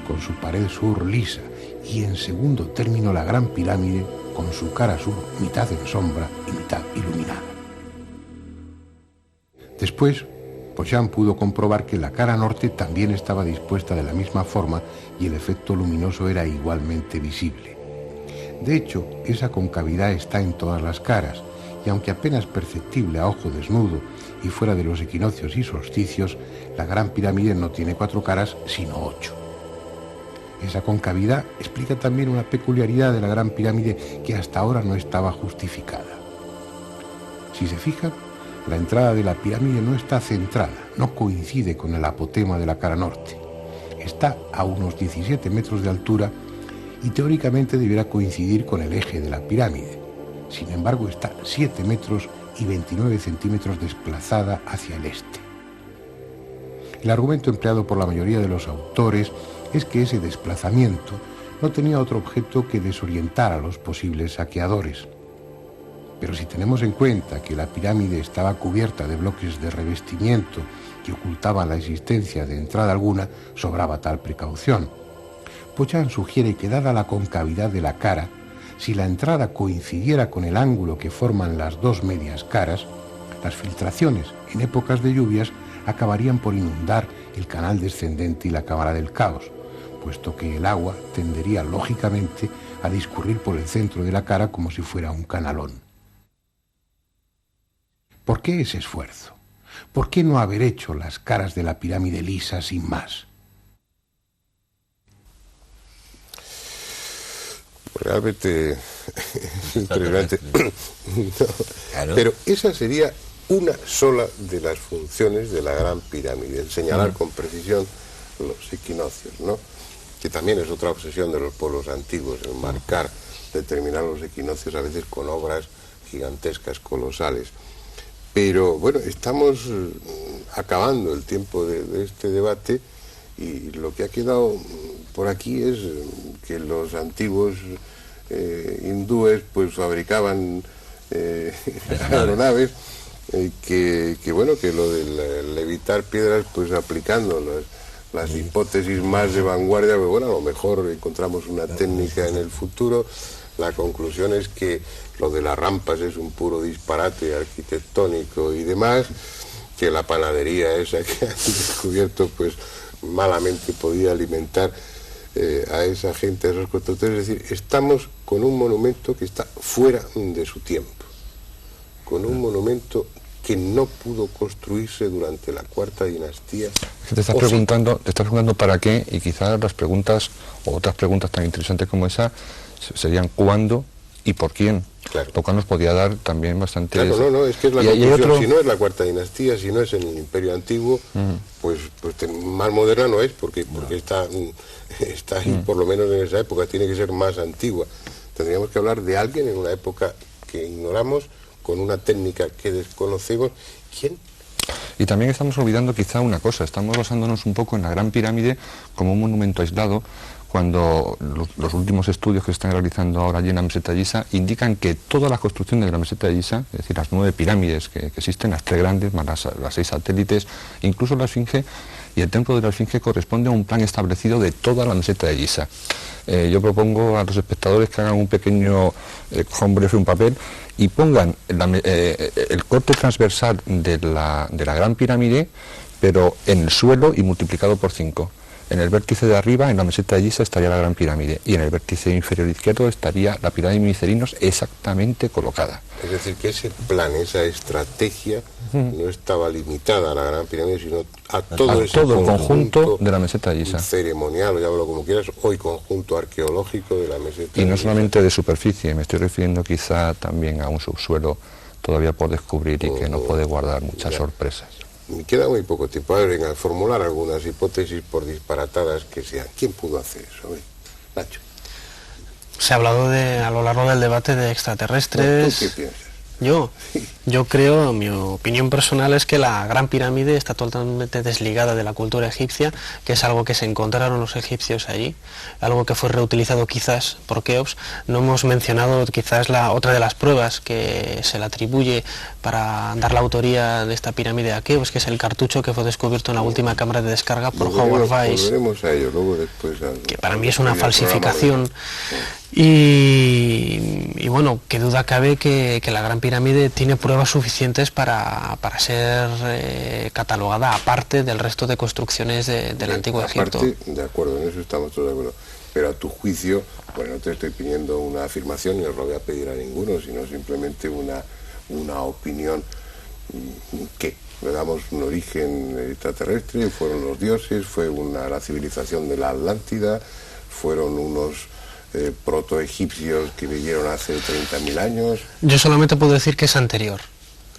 Speaker 7: con su pared sur lisa, y en segundo término, la Gran Pirámide, con su cara sur mitad en sombra y mitad iluminada. Después, Pochán pudo comprobar que la cara norte también estaba dispuesta de la misma forma y el efecto luminoso era igualmente visible. De hecho, esa concavidad está en todas las caras, y aunque apenas perceptible a ojo desnudo y fuera de los equinoccios y solsticios, la Gran Pirámide no tiene 4 caras, sino 8. Esa concavidad explica también una peculiaridad de la Gran Pirámide que hasta ahora no estaba justificada. Si se fijan, la entrada de la pirámide no está centrada, no coincide con el apotema de la cara norte. Está a unos 17 metros de altura y teóricamente deberá coincidir con el eje de la pirámide. Sin embargo, está 7 metros y 29 centímetros desplazada hacia el este. El argumento empleado por la mayoría de los autores es que ese desplazamiento no tenía otro objeto que desorientar a los posibles saqueadores. Pero si tenemos en cuenta que la pirámide estaba cubierta de bloques de revestimiento que ocultaban la existencia de entrada alguna, sobraba tal precaución. Pochán sugiere que, dada la concavidad de la cara, si la entrada coincidiera con el ángulo que forman las dos medias caras, las filtraciones en épocas de lluvias acabarían por inundar el canal descendente y la cámara del caos, puesto que el agua tendería lógicamente a discurrir por el centro de la cara como si fuera un canalón. ¿Por qué ese esfuerzo? ¿Por qué no haber hecho las caras de la pirámide lisas sin más?
Speaker 1: Realmente es impresionante. No,
Speaker 2: Claro.
Speaker 1: pero esa sería una sola de las funciones de la Gran Pirámide, el señalar con precisión los equinoccios, ¿no? Que también es otra obsesión de los pueblos antiguos, el marcar, determinar los equinoccios a veces con obras gigantescas, colosales. Pero bueno, estamos acabando el tiempo de este debate y lo que ha quedado por aquí es que los antiguos hindúes pues fabricaban aeronaves, que bueno, que lo de levitar piedras pues aplicando las hipótesis más de vanguardia, pero bueno, a lo mejor encontramos una técnica en el futuro. La conclusión es que lo de las rampas es un puro disparate arquitectónico y demás, que la panadería esa que han descubierto pues malamente podía alimentar a esa gente, a esos constructores. Es decir, estamos con un monumento que está fuera de su tiempo, con un monumento que no pudo construirse durante la Cuarta Dinastía.
Speaker 6: Te estás preguntando para qué, y quizás las preguntas, o otras preguntas tan interesantes como esa, serían cuándo y por quién.
Speaker 1: Claro.
Speaker 6: Lo cual nos podía dar también bastante...
Speaker 1: Claro, no, es que es la conclusión. Si no es la Cuarta Dinastía, si no es en el Imperio Antiguo, pues más moderna no es, porque está ahí, por lo menos en esa época, tiene que ser más antigua. Tendríamos que hablar de alguien en una época que ignoramos, con una técnica que desconocemos. ¿Quién?
Speaker 6: Y también estamos olvidando quizá una cosa, estamos basándonos un poco en la Gran Pirámide como un monumento aislado, cuando los últimos estudios que se están realizando ahora allí en la meseta de Giza indican que todas las construcciones de la meseta de Giza, es decir, las 9 pirámides que existen, las 3 grandes, más las 6 satélites, incluso la Esfinge, y el templo de la Esfinge corresponde a un plan establecido de toda la meseta de Giza. Yo propongo a los espectadores que hagan un pequeño breve un papel y pongan el corte transversal de la Gran Pirámide, pero en el suelo y multiplicado por 5. En el vértice de arriba, en la meseta de Giza, estaría la Gran Pirámide, y en el vértice inferior izquierdo estaría la pirámide de Micerinos exactamente colocada.
Speaker 1: Es decir, que ese plan, esa estrategia, no estaba limitada a la Gran Pirámide, sino a todo el
Speaker 6: conjunto de la meseta de Giza.
Speaker 1: Ceremonial, o llámalo como quieras, hoy conjunto arqueológico de la meseta.
Speaker 6: Y no solamente de superficie, me estoy refiriendo quizá también a un subsuelo todavía por descubrir y que nos puede guardar muchas sorpresas.
Speaker 1: Me queda muy poco tiempo. A ver, venga, formular algunas hipótesis por disparatadas que sean. ¿Quién pudo hacer eso? Nacho.
Speaker 4: Se ha hablado a lo largo del debate de extraterrestres.
Speaker 1: ¿Tú qué piensas?
Speaker 4: Yo creo, mi opinión personal es que la Gran Pirámide está totalmente desligada de la cultura egipcia, que es algo que se encontraron los egipcios allí, algo que fue reutilizado quizás por Keops. No hemos mencionado quizás otra de las pruebas que se le atribuye para dar la autoría de esta pirámide a Keops, que es el cartucho que fue descubierto en la última cámara de descarga por Howard Weiss.
Speaker 1: Volveremos a ello, luego después.
Speaker 4: Que para mí es una falsificación. Y bueno, qué duda cabe que la Gran Pirámide tiene pruebas suficientes para ser catalogada aparte del resto de construcciones del Antiguo Egipto.
Speaker 1: De acuerdo, en eso estamos todos de acuerdo. Pero a tu juicio, bueno, no te estoy pidiendo una afirmación, ni os lo voy a pedir a ninguno, sino simplemente una opinión que le damos un origen extraterrestre, fueron los dioses, fue la civilización de la Atlántida, fueron unos protoegipcios que vivieron hace 30.000 años.
Speaker 4: Yo solamente puedo decir que es anterior.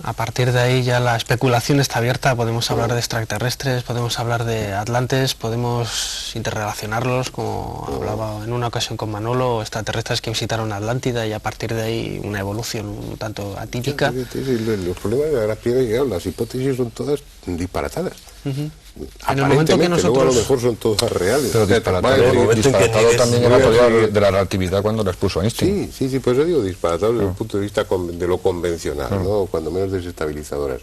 Speaker 4: A partir de ahí ya la especulación está abierta, podemos hablar de extraterrestres, podemos hablar de atlantes, podemos interrelacionarlos, como hablaba en una ocasión con Manolo, extraterrestres que visitaron Atlántida, y a partir de ahí una evolución un tanto atípica.
Speaker 1: Los problemas de la Gran Pirámide, las hipótesis son todas disparatadas.
Speaker 4: En el momento que nosotros...
Speaker 1: luego a lo mejor son todas reales.
Speaker 6: Pero disparatado también era la teoría de la relatividad cuando la expuso Einstein.
Speaker 1: Sí, por eso digo disparatado desde el punto de vista de lo convencional, ¿no? Cuando menos desestabilizadoras.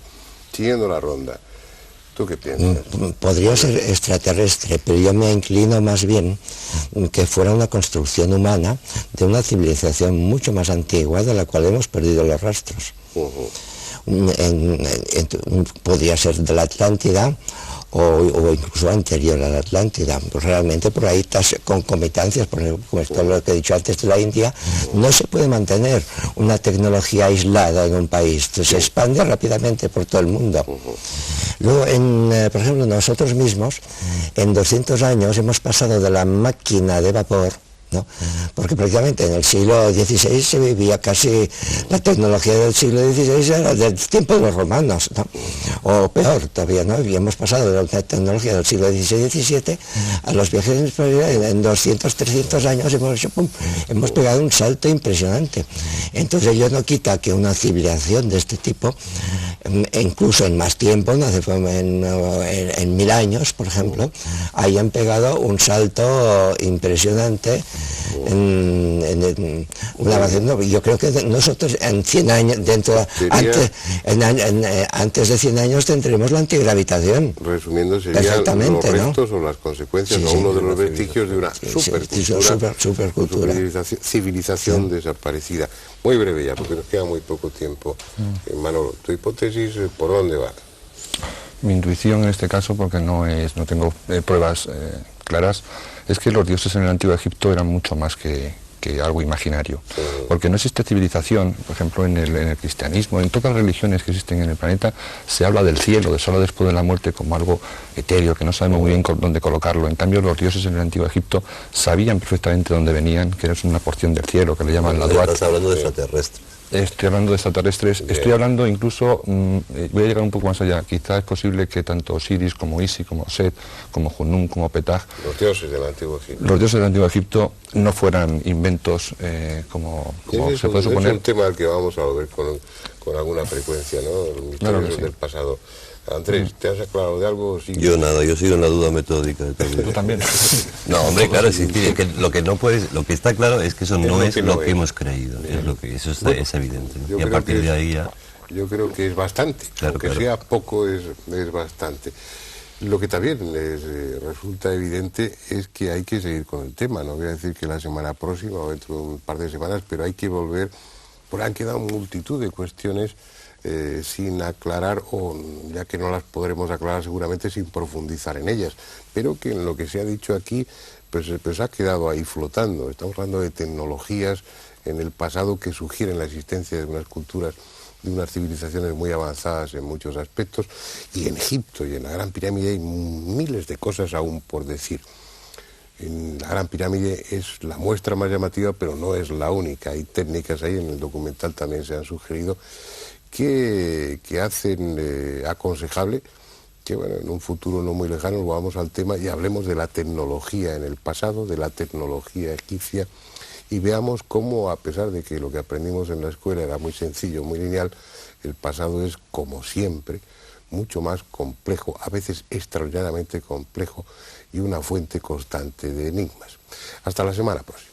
Speaker 1: Siguiendo la ronda, ¿tú qué piensas?
Speaker 5: Podría ser extraterrestre, pero yo me inclino más bien que fuera una construcción humana de una civilización mucho más antigua de la cual hemos perdido los rastros. Podría ser de la Atlántida o incluso anterior a la Atlántida. Pues realmente por ahí estas concomitancias, por ejemplo, como esto lo que he dicho antes de la India, no se puede mantener una tecnología aislada en un país, se expande rápidamente por todo el mundo. Luego, por ejemplo, nosotros mismos, en 200 años hemos pasado de la máquina de vapor, ¿no? Porque prácticamente en el siglo XVI se vivía casi, la tecnología del siglo XVI era del tiempo de los romanos, ¿no? O peor todavía, ¿no? Y hemos pasado de la tecnología del siglo XVI-XVII a los viajes en 200, 300 años hemos pegado un salto impresionante. Entonces ello no quita que una civilización de este tipo, incluso en más tiempo, ¿no? en 1000 años, por ejemplo, hayan pegado un salto impresionante en una avance. Yo creo que nosotros en 100 años, antes de 100 años tendremos la antigravitación.
Speaker 1: Resumiendo, serían los restos, ¿no? O las consecuencias, uno de los vestigios de una supercultura, civilización desaparecida. Muy breve ya, porque nos queda muy poco tiempo. Manolo, tu hipótesis, ¿por dónde va?
Speaker 6: Mi intuición en este caso, porque no tengo pruebas claras, es que los dioses en el Antiguo Egipto eran mucho más que algo imaginario, porque no existe civilización. Por ejemplo, en el cristianismo, en todas las religiones que existen en el planeta, se habla del cielo, solo después de la muerte, como algo etéreo, que no sabemos muy bien dónde colocarlo. En cambio, los dioses en el Antiguo Egipto sabían perfectamente dónde venían, que era una porción del cielo, que le llaman la Duat.
Speaker 2: Estás hablando de extraterrestres.
Speaker 6: Estoy hablando de extraterrestres, estoy hablando incluso, voy a llegar un poco más allá, quizás es posible que tanto Osiris como Isis, como Set, como Junum, como Petah,
Speaker 1: los dioses del Antiguo Egipto,
Speaker 6: no fueran inventos como se puede suponer.
Speaker 1: Es un tema al que vamos a ver con alguna frecuencia, ¿no? Los misterios del pasado. Andrés, ¿te has aclarado de algo? Sí.
Speaker 2: Yo nada, yo sigo en la duda metódica de todo.
Speaker 6: ¿Tú también?
Speaker 2: No, hombre, claro, sí, que lo que está claro es que eso no es lo que hemos creído, es evidente, ¿no? Y a partir de ahí ya...
Speaker 1: Yo creo que es bastante, claro, aunque sea poco es bastante. Lo que también resulta evidente es que hay que seguir con el tema. No voy a decir que la semana próxima o dentro de un par de semanas, pero hay que volver, porque han quedado multitud de cuestiones sin aclarar, o ya que no las podremos aclarar seguramente sin profundizar en ellas, pero que en lo que se ha dicho aquí pues ha quedado ahí flotando. Estamos hablando de tecnologías en el pasado que sugieren la existencia de unas culturas, de unas civilizaciones muy avanzadas en muchos aspectos, y en Egipto y en la Gran Pirámide hay miles de cosas aún por decir. En la Gran Pirámide es la muestra más llamativa, pero no es la única. Hay técnicas ahí, en el documental también se han sugerido, que hacen aconsejable que bueno, en un futuro no muy lejano volvamos al tema y hablemos de la tecnología en el pasado, de la tecnología egipcia, y veamos cómo, a pesar de que lo que aprendimos en la escuela era muy sencillo, muy lineal, el pasado es, como siempre, mucho más complejo, a veces extraordinariamente complejo, y una fuente constante de enigmas. Hasta la semana próxima.